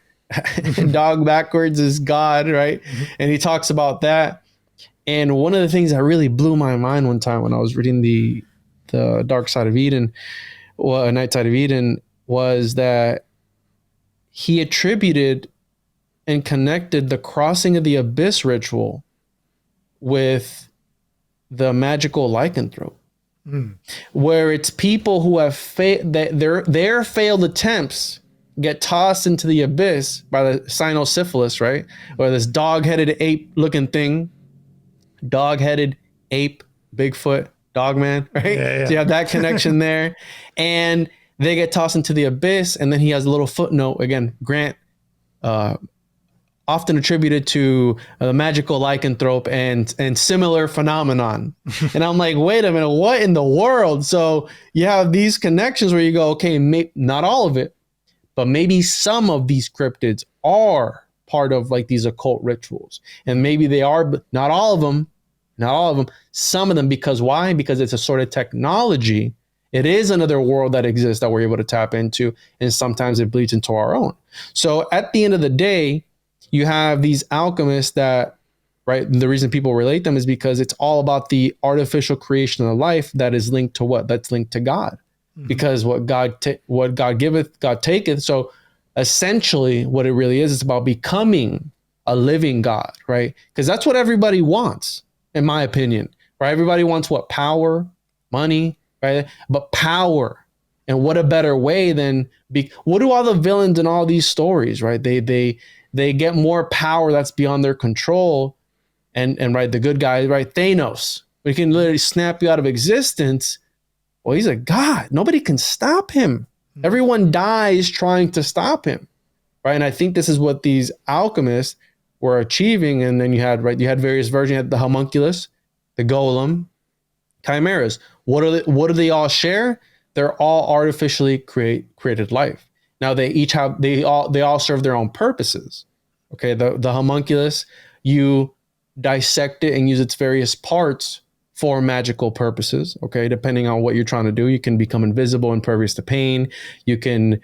Dog backwards is God, right? Mm-hmm. And he talks about that. And one of the things that really blew my mind one time when I was reading the Dark Side of Eden, well, Night Side of Eden, was that he attributed and connected the crossing of the abyss ritual with the magical lycanthrope, where it's people who have their failed attempts get tossed into the abyss by the cynosyphilis, right? Or this dog-headed ape-looking thing, dog-headed ape, Bigfoot, dogman, right? Yeah. So you have that connection there. And they get tossed into the abyss, and then he has a little footnote, again, Grant, often attributed to the magical lycanthrope and similar phenomenon. And I'm like, wait a minute, what in the world? So you have these connections where you go, okay, not all of it, but maybe some of these cryptids are part of like these occult rituals. And maybe they are, but not all of them, some of them, because why? Because it's a sort of technology. It is another world that exists that we're able to tap into. And sometimes it bleeds into our own. So at the end of the day, you have these alchemists that, right? The reason people relate them is because it's all about the artificial creation of life that is linked to what? That's linked to God. Because what God giveth, God taketh. So essentially what it really is, it's about becoming a living God, right? Because that's what everybody wants, in my opinion, right? Everybody wants what? Power, money, right? But power. And what a better way than what do all the villains in all these stories, right? They get more power that's beyond their control. And right, the good guy, right? Thanos, we can literally snap you out of existence. Well, he's a god. Nobody can stop him. Everyone dies trying to stop him, right? And I think this is what these alchemists were achieving. And then you had various versions. You had the homunculus, the golem, chimeras. What do they all share? They're all artificially created life. Now they all serve their own purposes. Okay, the homunculus, you dissect it and use its various parts for magical purposes. Okay, depending on what you're trying to do, you can become invisible, impervious to pain. You can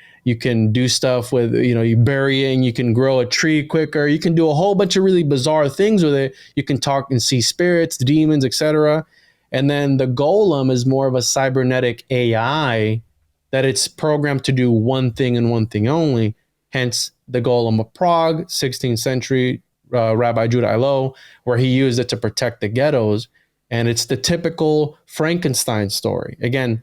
do stuff with, you bury it and you can grow a tree quicker. You can do a whole bunch of really bizarre things with it. You can talk and see spirits, demons, etc. And then the golem is more of a cybernetic AI that it's programmed to do one thing and one thing only. Hence the golem of Prague, 16th century Rabbi Judah Ilo, where he used it to protect the ghettos. And it's the typical Frankenstein story. Again,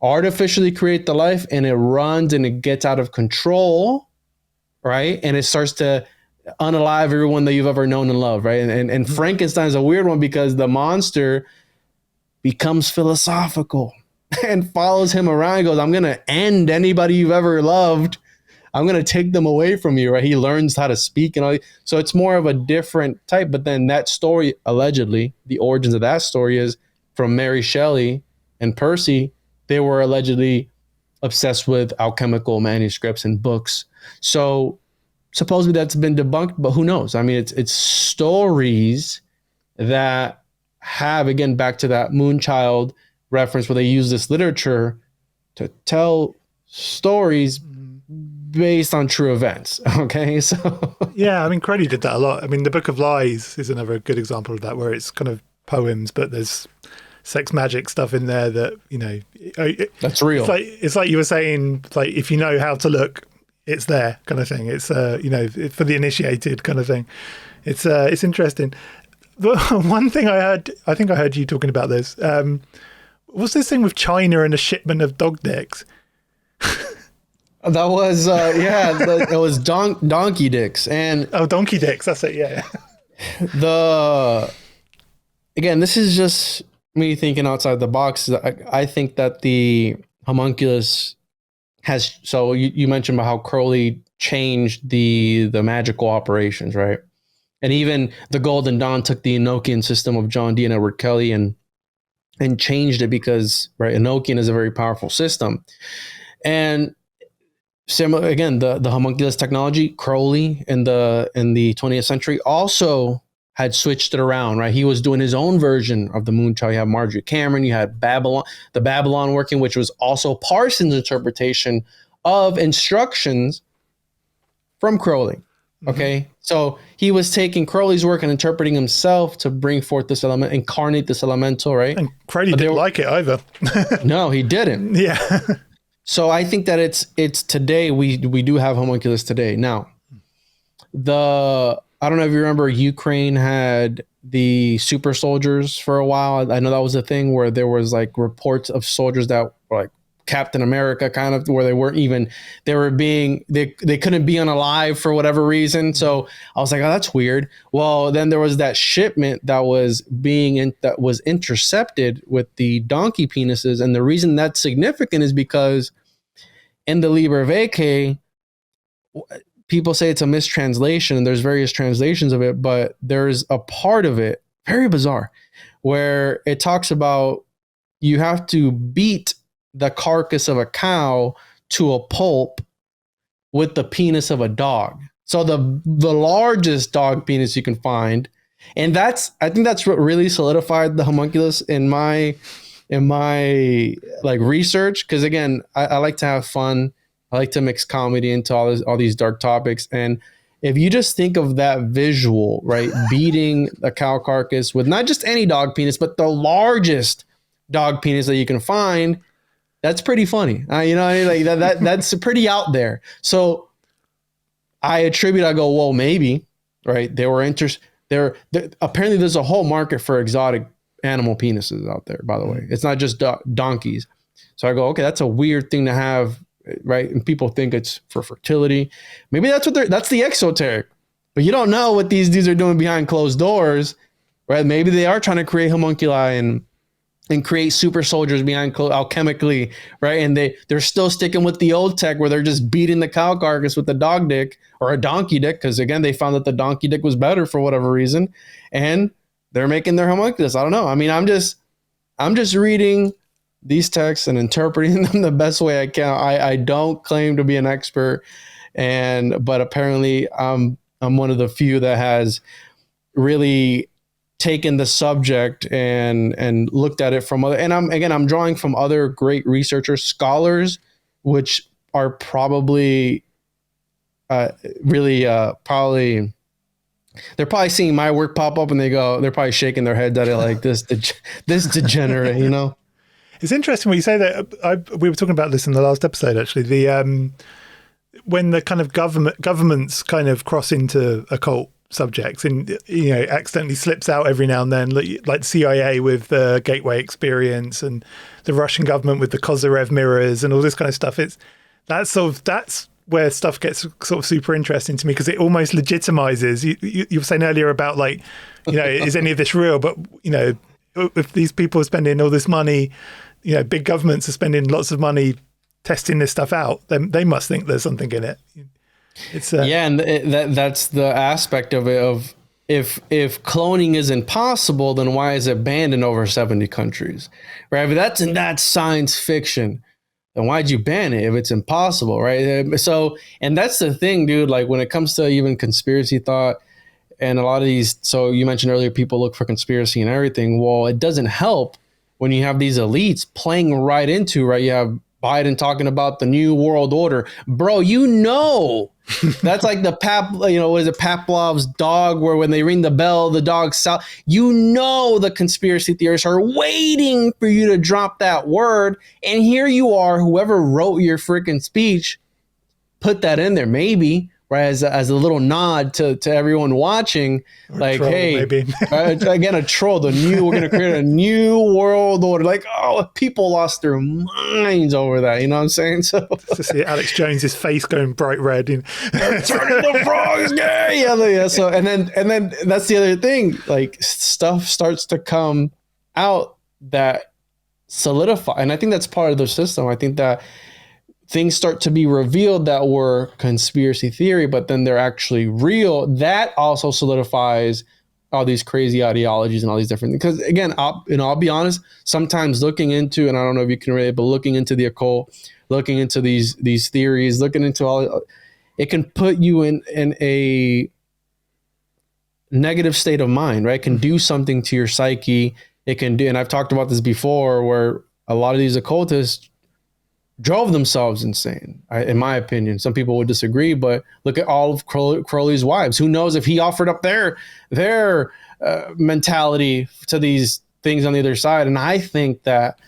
artificially create the life and it runs and it gets out of control, right? And it starts to unalive everyone that you've ever known and loved, right? And Frankenstein is a weird one because the monster becomes philosophical and follows him around and goes, I'm going to end anybody you've ever loved. I'm going to take them away from you, right? He learns how to speak and all. So it's more of a different type. But then that story, allegedly, the origins of that story is from Mary Shelley and Percy. They were allegedly obsessed with alchemical manuscripts and books. So supposedly that's been debunked, but who knows? I mean, it's stories that have, again, back to that Moonchild reference where they use this literature to tell stories based on true events. Okay, so yeah, I mean, Crowley did that a lot. I mean, the Book of Lies is another good example of that, where it's kind of poems, but there's sex magic stuff in there that that's real. It's like you were saying, like if you know how to look, it's there, kind of thing. It's for the initiated kind of thing. It's interesting. But one thing I think I heard you talking about this. What's this thing with China and a shipment of dog dicks? That was it was donkey dicks and donkey dicks. That's it. Yeah. Again, this is just me thinking outside the box. I think that the homunculus has. So you mentioned about how Crowley changed the magical operations, right? And even the Golden Dawn took the Enochian system of John Dee and Edward Kelly and changed it because, right, Enochian is a very powerful system. And similar, again, the homunculus technology, Crowley in the 20th century also had switched it around, right? He was doing his own version of the moonchild. You have Marjorie Cameron, you had the Babylon working, which was also Parsons' interpretation of instructions from Crowley. Okay. Mm-hmm. So he was taking Crowley's work and interpreting himself to bring forth this element, incarnate this elemental, right? And Crowley didn't like it either. No, he didn't. Yeah. So I think that it's today, we do have homunculus today. Now, I don't know if you remember, Ukraine had the super soldiers for a while. I know that was a thing where there was like reports of soldiers that were like Captain America, kind of, where they couldn't be unalive for whatever reason. So I was like, oh, that's weird. Well, then there was that shipment that was intercepted with the donkey penises. And the reason that's significant is because in the Liber Vitae, people say it's a mistranslation, and there's various translations of it, but there's a part of it, very bizarre, where it talks about you have to beat the carcass of a cow to a pulp with the penis of a dog. So the largest dog penis you can find. And I think that's what really solidified the homunculus in my like research. Cause again, I like to have fun. I like to mix comedy into all these dark topics. And if you just think of that visual, right, beating a cow carcass with not just any dog penis, but the largest dog penis that you can find, that's pretty funny. You know what I mean? Like that's pretty out there. So I go, well, maybe, right? They were interested. Apparently there's a whole market for exotic animal penises out there, by the way. It's not just donkeys. So I go, okay, that's a weird thing to have, right? And people think it's for fertility. Maybe that's the exoteric. But you don't know what these dudes are doing behind closed doors, right? Maybe they are trying to create homunculi and create super soldiers behind alchemically, right? And they're still sticking with the old tech where they're just beating the cow carcass with a dog dick or a donkey dick, because again, they found that the donkey dick was better for whatever reason, and they're making their homunculus. I don't know. I mean, I'm just reading these texts and interpreting them the best way I can. I don't claim to be an expert, but apparently I'm one of the few that has really taken the subject and looked at it from other, and I'm drawing from other great researchers, scholars, which are probably probably they're probably seeing my work pop up and they're probably shaking their heads at it like this degenerate, you know. It's interesting when you say that. We were talking about this in the last episode, actually. When the kind of governments kind of cross into occult subjects, and accidentally slips out every now and then, like CIA with the Gateway experience, and the Russian government with the Kozyrev mirrors, and all this kind of stuff. That's where stuff gets sort of super interesting to me, because it almost legitimizes. You were saying earlier about is any of this real? But if these people are spending all this money, big governments are spending lots of money testing this stuff out, then they must think there's something in it. It's and that's the aspect of it. Of if cloning isn't possible, then why is it banned in over 70 countries, right? But that's science fiction. Then why'd you ban it if it's impossible, right? So, and that's the thing, dude. Like when it comes to even conspiracy thought and a lot of these, so you mentioned earlier, people look for conspiracy and everything. Well, it doesn't help when you have these elites playing right into, right? You have Biden talking about the new world order, bro. That's like the what is it, Pavlov's dog, where when they ring the bell, the dog sound. The conspiracy theorists are waiting for you to drop that word, and here you are. Whoever wrote your freaking speech put that in there, maybe. Right, as a little nod to everyone watching, or like, troll, hey, again, a troll. We're going to create a new world order. Like, people lost their minds over that. You know what I'm saying? So to see Alex Jones's face going bright red. Turning the frogs gay. Yeah. So and then that's the other thing. Like stuff starts to come out that solidify, and I think that's part of the system. I think that things start to be revealed that were conspiracy theory, but then they're actually real, that also solidifies all these crazy ideologies and all these different things. Because again, I'll be honest, sometimes looking into, and I don't know if you can relate, but looking into the occult, looking into these theories, looking into all, it can put you in a negative state of mind, right? It can do something to your psyche. It can do, and I've talked about this before, where a lot of these occultists drove themselves insane, in my opinion. Some people would disagree, but look at all of Crowley's wives. Who knows if he offered up their mentality to these things on the other side? And I think that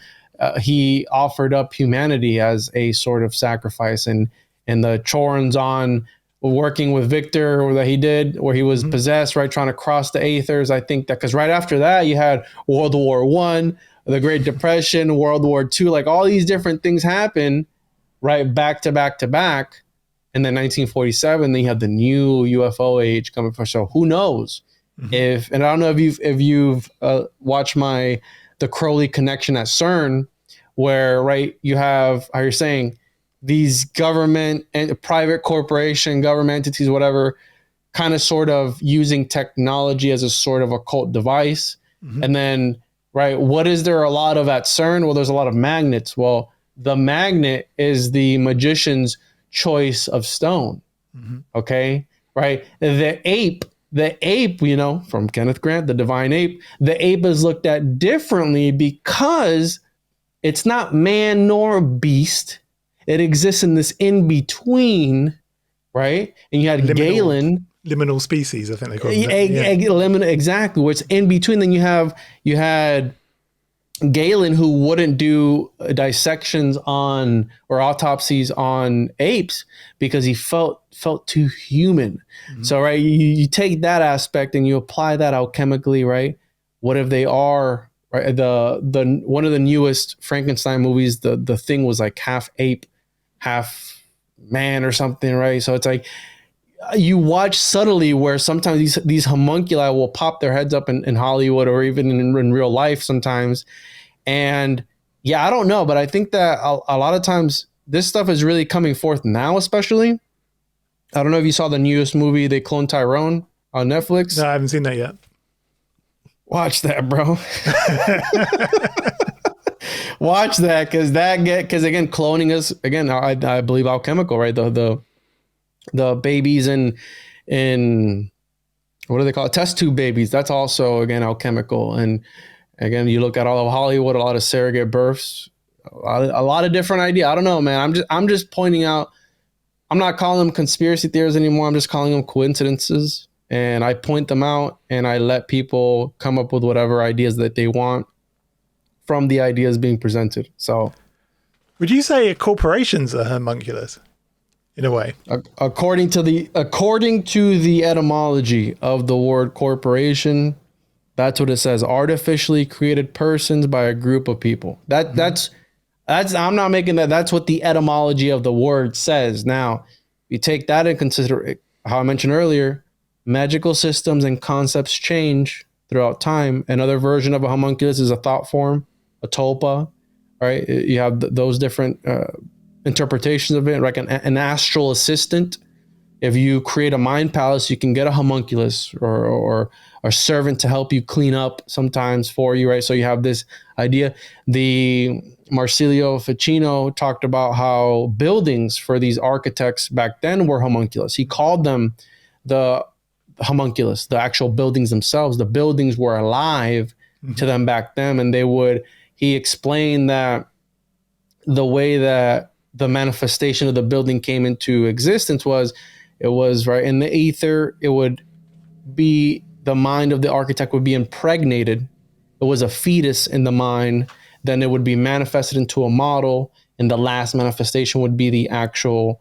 he offered up humanity as a sort of sacrifice, and the chorns on working with Victor that he did, where he was possessed, right, trying to cross the aethers. I think that because right after that you had World War I, the Great Depression, World War II, like all these different things happen, right, back to back to back. And then 1947, then you had the new UFO age coming for. So who knows if, and I don't know if you've watched the Crowley connection at CERN, where, right, you have, how you're saying, these government and private corporation, government entities, whatever, kind of sort of using technology as a sort of occult device. And then, right, what is there a lot of at CERN? Well, there's a lot of magnets. Well, the magnet is the magician's choice of stone. Okay, right? The ape, from Kenneth Grant, the divine ape, the ape is looked at differently because it's not man nor beast. It exists in this in-between, right? And you had Galen. Liminal species, I think they call it. Exactly, where it's in between. Then you had Galen, who wouldn't do dissections on or autopsies on apes because he felt too human. So, right, you take that aspect and you apply that alchemically, right? What if they are, right? The one of the newest Frankenstein movies, the thing was like half ape, half man or something, right? So it's like you watch subtly where sometimes these homunculi will pop their heads up in Hollywood or even in real life sometimes. And yeah, I don't know, but I think that a lot of times this stuff is really coming forth now, especially. I don't know if you saw the newest movie, They Cloned Tyrone, on Netflix. No, I haven't seen that yet. Watch that, bro. Watch that, because again, cloning is, again, I believe alchemical, right? The babies in what do they call it? Test tube babies. That's also, again, alchemical. And again, you look at all of Hollywood, a lot of surrogate births, a lot of different ideas. I don't know, man. I'm just pointing out. I'm not calling them conspiracy theories anymore. I'm just calling them coincidences. And I point them out and I let people come up with whatever ideas that they want from the ideas being presented. So, would you say a corporation's a homunculus in a way? According to the etymology of the word corporation, that's what it says: artificially created persons by a group of people. That's I'm not making that. That's what the etymology of the word says. Now, you take that in consideration. How I mentioned earlier, magical systems and concepts change throughout time. Another version of a homunculus is a thought form, a tulpa, right? You have those different interpretations of it, like an astral assistant. If you create a mind palace, you can get a homunculus or a servant to help you clean up sometimes for you, right? So you have this idea. The Marsilio Ficino talked about how buildings for these architects back then were homunculus. He called them the homunculus, the actual buildings themselves. The buildings were alive to them back then, and he explained that the way that the manifestation of the building came into existence was right in the ether. It would be, the mind of the architect would be impregnated. It was a fetus in the mind. Then it would be manifested into a model, and the last manifestation would be the actual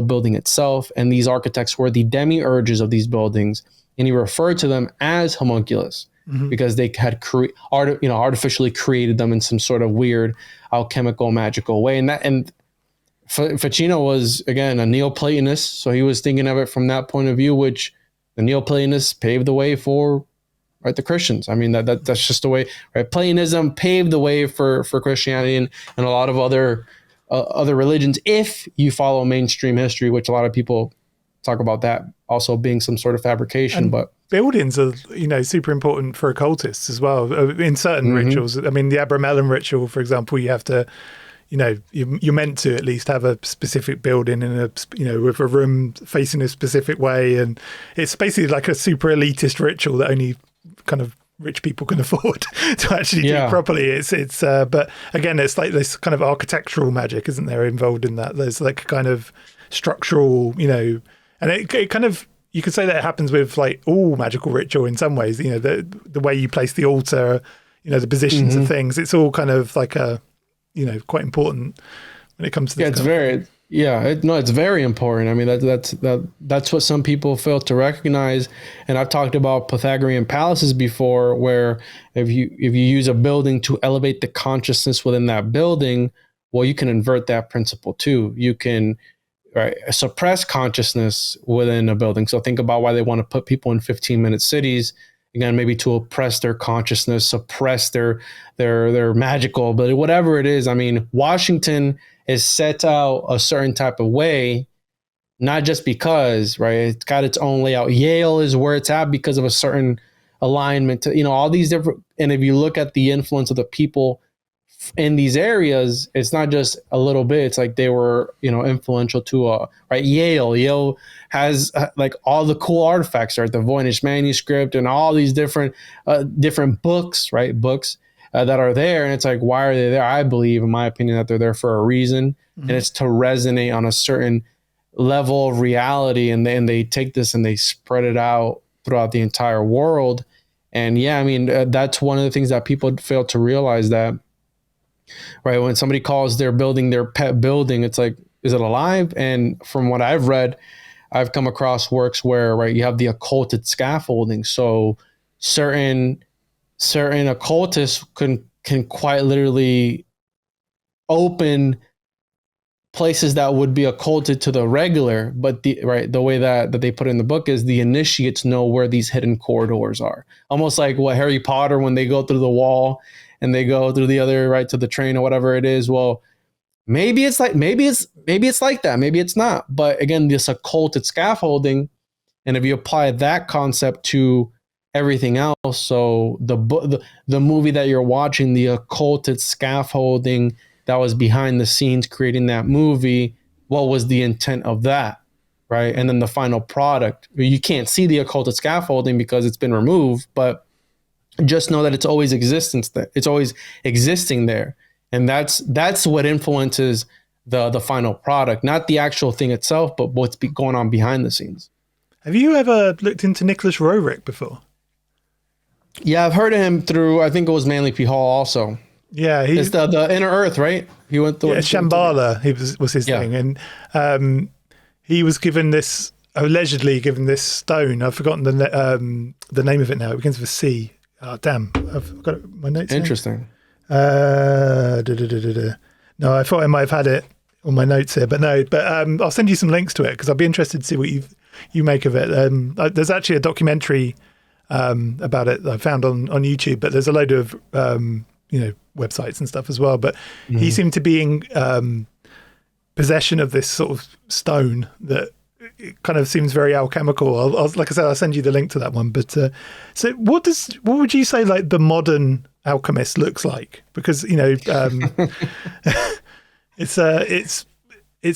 building itself. And these architects were the demiurges of these buildings, and he referred to them as homunculus because they had artificially created them in some sort of weird alchemical, magical way. And Ficino was, again, a Neoplatonist, so he was thinking of it from that point of view, which the Neoplatonists paved the way for, right, the Christians. I mean, that's just the way, right? Platonism paved the way for Christianity and a lot of other other religions if you follow mainstream history, which a lot of people talk about that also being some sort of fabrication. But buildings are, super important for occultists as well in certain rituals. I mean, the Abramelin ritual, for example, you have to, you're meant to at least have a specific building in with a room facing a specific way. And it's basically like a super elitist ritual that only kind of rich people can afford to actually do properly. It's but again, it's like this kind of architectural magic, isn't there, involved in that? There's like a kind of structural, and it kind of, you could say that it happens with like all magical ritual in some ways, the way you place the altar, the positions of things, it's all kind of like a, quite important when it comes to this. It's very important. I mean, that's what some people fail to recognize. And I've talked about Pythagorean palaces before, where if you use a building to elevate the consciousness within that building, well, you can invert that principle too. You can suppress consciousness within a building. So think about why they want to put people in 15-minute cities. Again, maybe to oppress their consciousness, suppress their magical ability, whatever it is. I mean, Washington is set out a certain type of way, not just because, right? It's got its own layout. Yale is where it's at because of a certain alignment to, all these different, and if you look at the influence of the people in these areas, it's not just a little bit, it's like they were, influential to, Yale has like all the cool artifacts, right? The Voynich manuscript and all these different books, right? Books that are there. And it's like, why are they there? I believe, in my opinion, that they're there for a reason. And it's to resonate on a certain level of reality. And then they take this and they spread it out throughout the entire world. And that's one of the things that people fail to realize, that, right, when somebody calls their building their pet building, it's like, is it alive? And from what I've read, I've come across works where, right, you have the occulted scaffolding. So certain occultists can quite literally open places that would be occulted to the regular, but the way that they put it in the book is the initiates know where these hidden corridors are. Almost like what Harry Potter, when they go through the wall and they go through the other, right, to the train or whatever it is. Well, maybe it's like that, maybe it's not. But again, this occulted scaffolding, and if you apply that concept to everything else, so the movie that you're watching, the occulted scaffolding that was behind the scenes creating that movie, what was the intent of that, right? And then the final product, you can't see the occulted scaffolding because it's been removed, but just know that it's always existing there. And that's what influences the final product, not the actual thing itself, but what's going on behind the scenes. Have you ever looked into Nicholas Roerich before? Yeah, I've heard of him through, I think it was Manly P. Hall also. Yeah, it's the Inner Earth, right? He went through Shambhala. He was his thing, and he was allegedly given this stone. I've forgotten the name of it now. It begins with a C. Oh damn! I've got my notes. Interesting. No, I thought I might have had it on my notes here, but no. But I'll send you some links to it because I'd be interested to see what you make of it. There's actually a documentary about it that I found on YouTube, but there's a load of websites and stuff as well. But he seemed to be in possession of this sort of stone that it kind of seems very alchemical. Like I said, I'll send you the link to that one. But so what would you say like the modern alchemist looks like? Because it's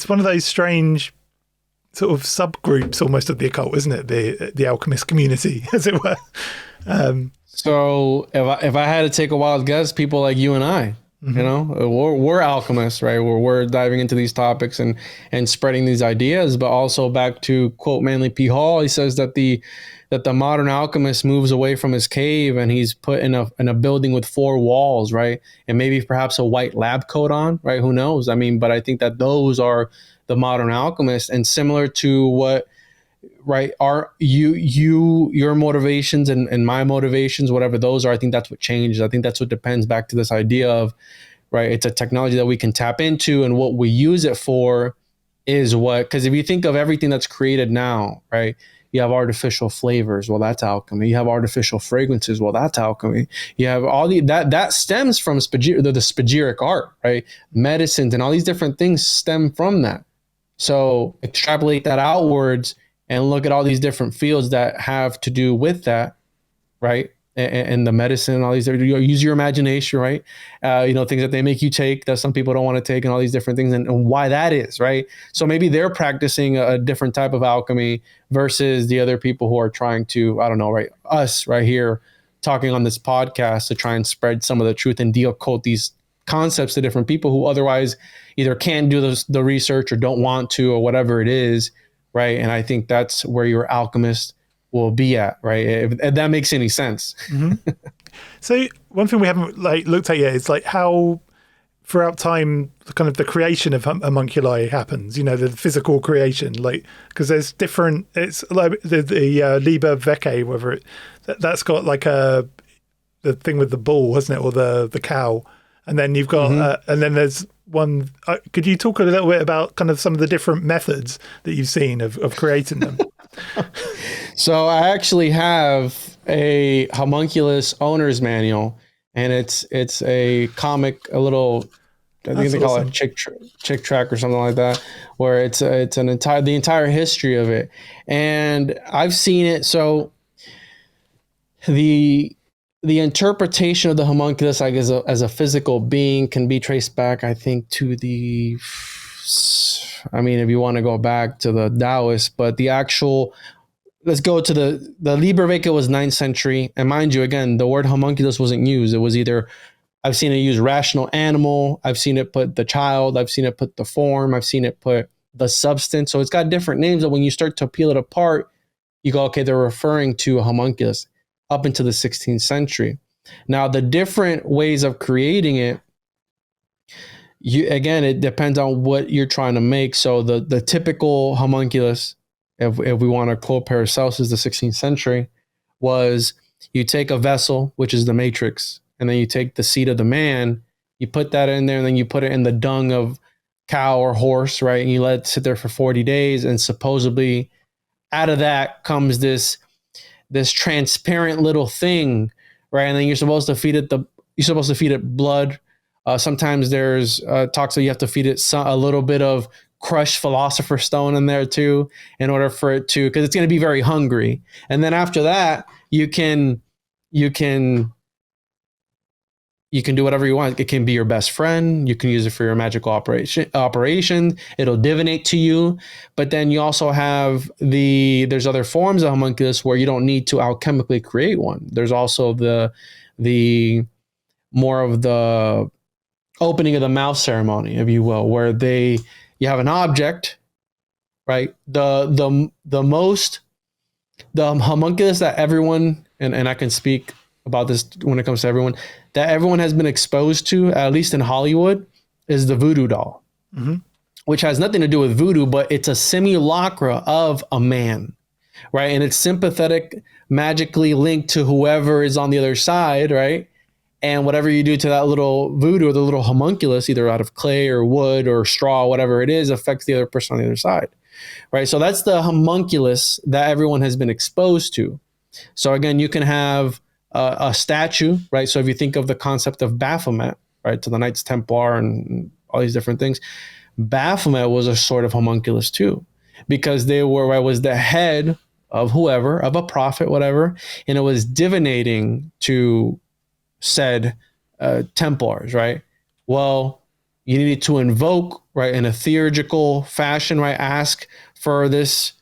one of those strange sort of subgroups almost of the occult, isn't it? The alchemist community, as it were. So if I had to take a wild guess, people like you and I, we're alchemists, right? We're diving into these topics and spreading these ideas, but also back to quote Manly P. Hall, he says that the modern alchemist moves away from his cave and he's put in a building with 4 walls, right? And maybe perhaps a white lab coat on, right? Who knows? I mean, but I think that those are the modern alchemists, and similar to what, right, are your motivations and my motivations, whatever those are, I think that's what changes. I think that's what depends back to this idea of, right, it's a technology that we can tap into, and what we use it for is what, because if you think of everything that's created now, right, You have artificial flavors. Well, that's alchemy. You have artificial fragrances. Well, that's alchemy. You have all that stems from the spagyric art, right? Medicines and all these different things stem from that. So extrapolate that outwards and look at all these different fields that have to do with that, right? And the medicine, all these, use your imagination, right? Things that they make you take that some people don't want to take, and all these different things, and why that is, right? So maybe they're practicing a different type of alchemy versus the other people who are trying to, I don't know, right? Us right here talking on this podcast to try and spread some of the truth and de-occult these concepts to different people who otherwise either can't do the research or don't want to, or whatever it is, right? And I think that's where your alchemist will be at, right? If that makes any sense. Mm-hmm. So one thing we haven't looked at yet is how throughout time kind of the creation of homunculi happens, the physical creation, because there's different, it's like the Liber Veccae, whether that's got the thing with the bull, hasn't it, or the cow, and then you've got and then there's one, could you talk a little bit about kind of some of the different methods that you've seen of creating them? So I actually have a homunculus owner's manual, and it's a comic, a little, I think they call it chick track or something like that, where it's the entire history of it. And I've seen it. So the interpretation of the homunculus, like as a physical being, can be traced back, I think, to if you want to go back to the Taoists, but the actual, let's go to the Liber Veccae was 9th century. And mind you, again, the word homunculus wasn't used. It was either, I've seen it use rational animal, I've seen it put the child, I've seen it put the form, I've seen it put the substance. So it's got different names, but when you start to peel it apart, you go, okay, they're referring to a homunculus up into the 16th century. Now, the different ways of creating it, it depends on what you're trying to make. So the typical homunculus, if we want to quote Paracelsus, the 16th century, was you take a vessel, which is the matrix, and then you take the seed of the man, you put that in there, and then you put it in the dung of cow or horse, right? And you let it sit there for 40 days, and supposedly out of that comes this transparent little thing, right? And then you're supposed to feed it blood. Sometimes there's talks that you have to feed it a little bit of crushed philosopher's stone in there too, in order for it to, because it's going to be very hungry. And then after that, you can do whatever you want. It can be your best friend. You can use it for your magical operation. It'll divinate to you. But then you also have there's other forms of homunculus where you don't need to alchemically create one. There's also the more of the opening of the mouth ceremony, if you will, where you have an object, right? The homunculus that everyone, and I can speak about this when it comes to everyone, that everyone has been exposed to, at least in Hollywood, is the voodoo doll, which has nothing to do with voodoo, but it's a simulacra of a man, right? And it's sympathetic, magically linked to whoever is on the other side, right? And whatever you do to that little voodoo or the little homunculus, either out of clay or wood or straw, whatever it is, affects the other person on the other side, right? So that's the homunculus that everyone has been exposed to. So again, you can have a statue, right? So if you think of the concept of Baphomet, right, to the Knights Templar and all these different things, Baphomet was a sort of homunculus too, because was the head of whoever, of a prophet, whatever, and it was divinating to said Templars, right? Well, you needed to invoke, right, in a theurgical fashion, right? Ask for this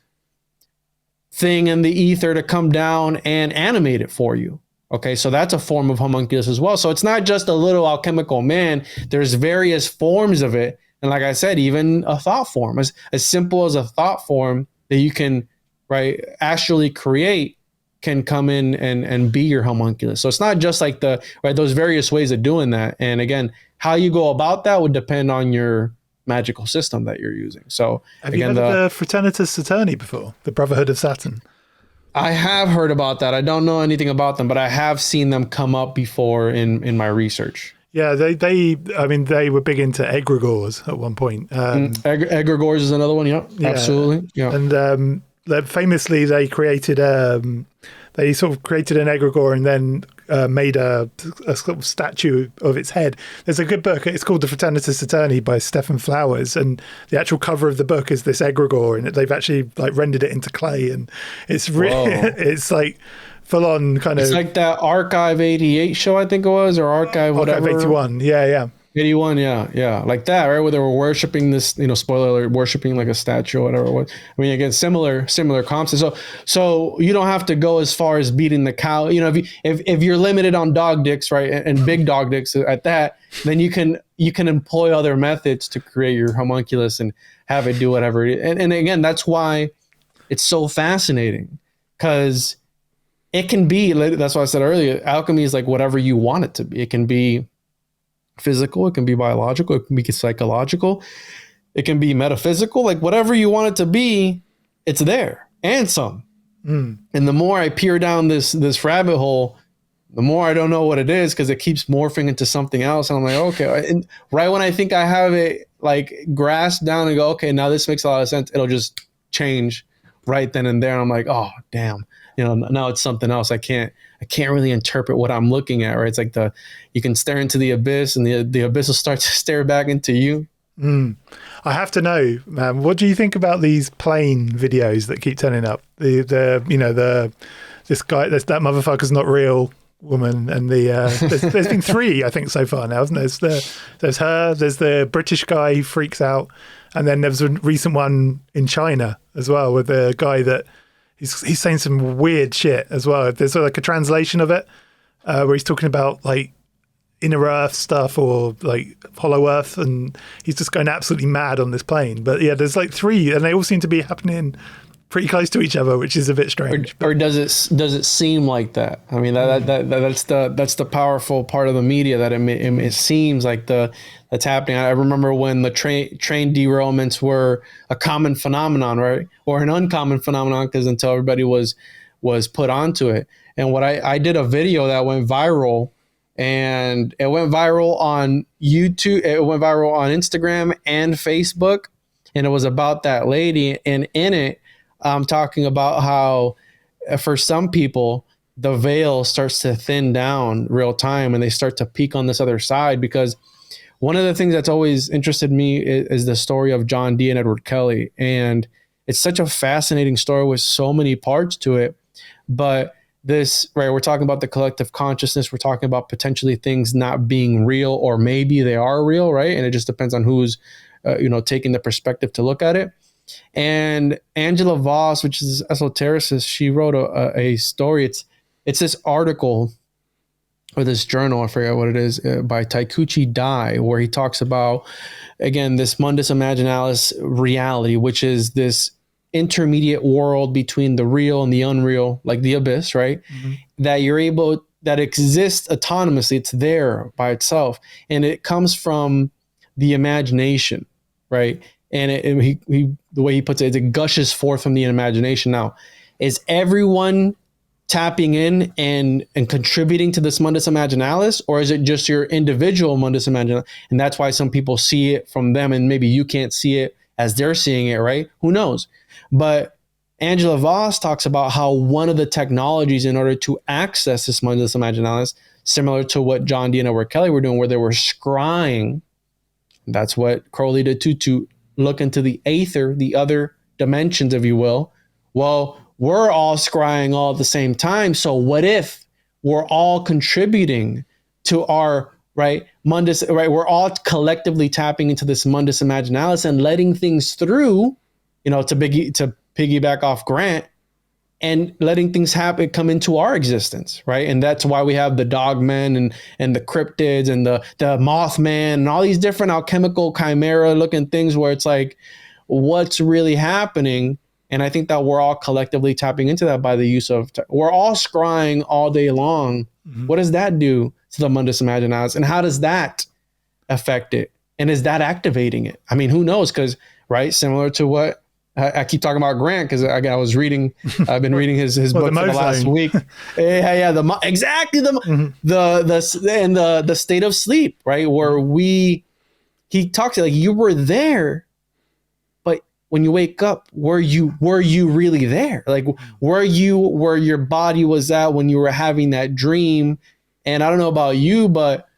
thing in the ether to come down and animate it for you. Okay, so that's a form of homunculus as well. So it's not just a little alchemical man. There's various forms of it. And like I said, even a thought form, as simple as a thought form that you can, right, astrally create, can come in and be your homunculus. So it's not just like those various ways of doing that. And again, how you go about that would depend on your magical system that you're using. So have you heard of the Fraternitas Saturni before? The Brotherhood of Saturn? I have heard about that. I don't know anything about them, but I have seen them come up before in my research. Yeah, they were big into egregores at one point. Egregores is another one. Yeah, absolutely. Yeah. And famously they created they sort of created an egregore and then made a sort of statue of its head. There's a good book. It's called The Fraternitas Eterni by Stephen Flowers, and the actual cover of the book is this egregore, and they've actually like rendered it into clay, and it's really it's like full on kind of. It's like that Archive 88 show, I think it was, or Archive whatever. Archive 81, yeah. 81, yeah, like that, right? Where they were worshiping this, spoiler alert, worshiping like a statue or whatever it was. I mean, again, similar concepts. So you don't have to go as far as beating the cow. If you're limited on dog dicks, right, and big dog dicks at that, then you can employ other methods to create your homunculus and have it do whatever. And again, that's why it's so fascinating, because it can be. That's why I said earlier, alchemy is like whatever you want it to be. It can be physical, it can be biological, it can be psychological, it can be metaphysical, like whatever you want it to be, it's there, and some. And the more I peer down this rabbit hole, the more I don't know what it is, because it keeps morphing into something else, and I'm like, okay, and right when I think I have it like grasped down and go, okay, now this makes a lot of sense, it'll just change right then and there, and I'm like, oh damn, now it's something else. I can't really interpret what I'm looking at, right? It's like you can stare into the abyss, and the abyss will start to stare back into you. I have to know, man, what do you think about these plane videos that keep turning up? This guy, that motherfucker's not real woman, and there's been 3, I think, so far now, hasn't there? There's her, there's the British guy who freaks out, and then there was a recent one in China as well with the guy that he's saying some weird shit as well. There's like a translation of it where he's talking about like inner earth stuff or like hollow earth, and he's just going absolutely mad on this plane. But yeah, there's like 3, and they all seem to be happening pretty close to each other, which is a bit strange. Or does it seem like that? I mean, that's the powerful part of the media, that it seems like that's happening. I remember when the train derailments were a common phenomenon, right, or an uncommon phenomenon, because until everybody was put onto it. And what I did a video that went viral, and it went viral on YouTube, it went viral on Instagram and Facebook, and it was about that lady, and in it, I'm talking about how for some people, the veil starts to thin down real time, and they start to peek on this other side. Because one of the things that's always interested me is the story of John Dee and Edward Kelly. And it's such a fascinating story with so many parts to it. But this, right, we're talking about the collective consciousness. We're talking about potentially things not being real, or maybe they are real, right? And it just depends on who's, taking the perspective to look at it. And Angela Voss, which is an esotericist, she wrote a story. It's this article or this journal, I forget what it is, by Taikuchi Dai, where he talks about, again, this mundus imaginalis reality, which is this intermediate world between the real and the unreal, like the abyss, right? That exists autonomously. It's there by itself, and it comes from the imagination, right? And the way he puts it, it gushes forth from the imagination. Now, is everyone tapping in and contributing to this mundus imaginalis, or is it just your individual mundus imaginalis? And that's why some people see it from them, and maybe you can't see it as they're seeing it, right? Who knows? But Angela Voss talks about how one of the technologies in order to access this mundus imaginalis, similar to what John Dee and Edward Kelly were doing, where they were scrying. That's what Crowley did too, to look into the aether, the other dimensions, if you will. Well, we're all scrying all at the same time. So what if we're all contributing to our mundus, right? We're all collectively tapping into this mundus imaginalis and letting things through, to piggyback off Grant, and letting things happen, come into our existence, right? And that's why we have the dogmen and the cryptids and the Mothman and all these different alchemical chimera looking things, where it's like, what's really happening? And I think that we're all collectively tapping into that by the use of, we're all scrying all day long. Mm-hmm. What does that do to the mundus imaginalis? And how does that affect it? And is that activating it? I mean, who knows? Because, right, similar to what, I keep talking about Grant because I've been reading his book for the last week. Yeah, exactly the state of sleep, right? Where he talks like you were there, but when you wake up, were you really there? Like, were you where your body was at when you were having that dream? And I don't know about you, but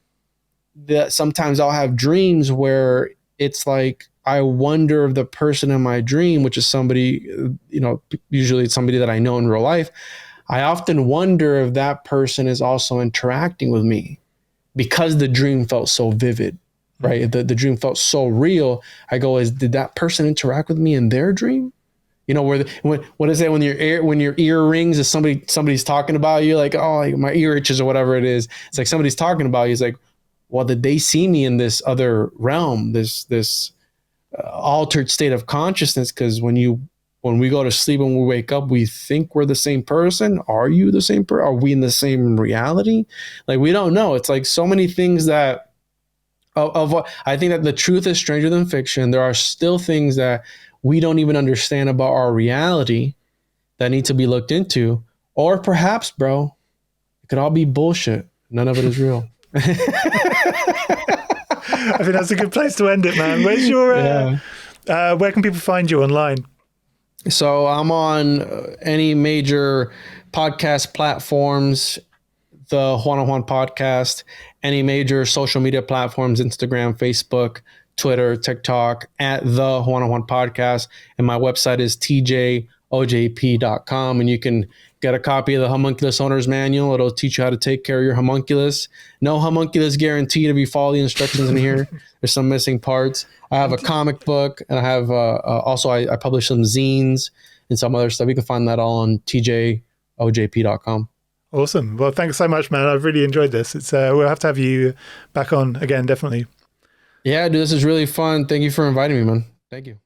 sometimes I'll have dreams where it's like, I wonder if the person in my dream, which is somebody, usually it's somebody that I know in real life, I often wonder if that person is also interacting with me because the dream felt so vivid, right? The dream felt so real. I go, did that person interact with me in their dream? What is it when your ear rings? Is somebody's talking about you? Like, oh, like my ear itches or whatever it is. It's like somebody's talking about you. It's like, well, did they see me in this other realm? This altered state of consciousness? Because when we go to sleep and we wake up, we think we're the same person. Are you the same person? Are we in the same reality? Like, we don't know. It's like so many things that I think that the truth is stranger than fiction. There are still things that we don't even understand about our reality that need to be looked into. Or perhaps, bro, it could all be bullshit. None of it is real. I think that's a good place to end it, man. Where's your where can people find you online? So I'm on any major podcast platforms, the Juan Podcast, any major social media platforms, Instagram, Facebook, Twitter, TikTok, at the Juan Podcast. And my website is tjojp.com. And you can get a copy of the Homunculus Owner's Manual. It'll teach you how to take care of your homunculus. No homunculus guaranteed if you follow the instructions in here. There's some missing parts. I have a comic book, and I have also I publish some zines and some other stuff. You can find that all on tjojp.com. Awesome. Well, thanks so much, man. I've really enjoyed this. We'll have to have you back on again, definitely. Yeah, dude, this is really fun. Thank you for inviting me, man. Thank you.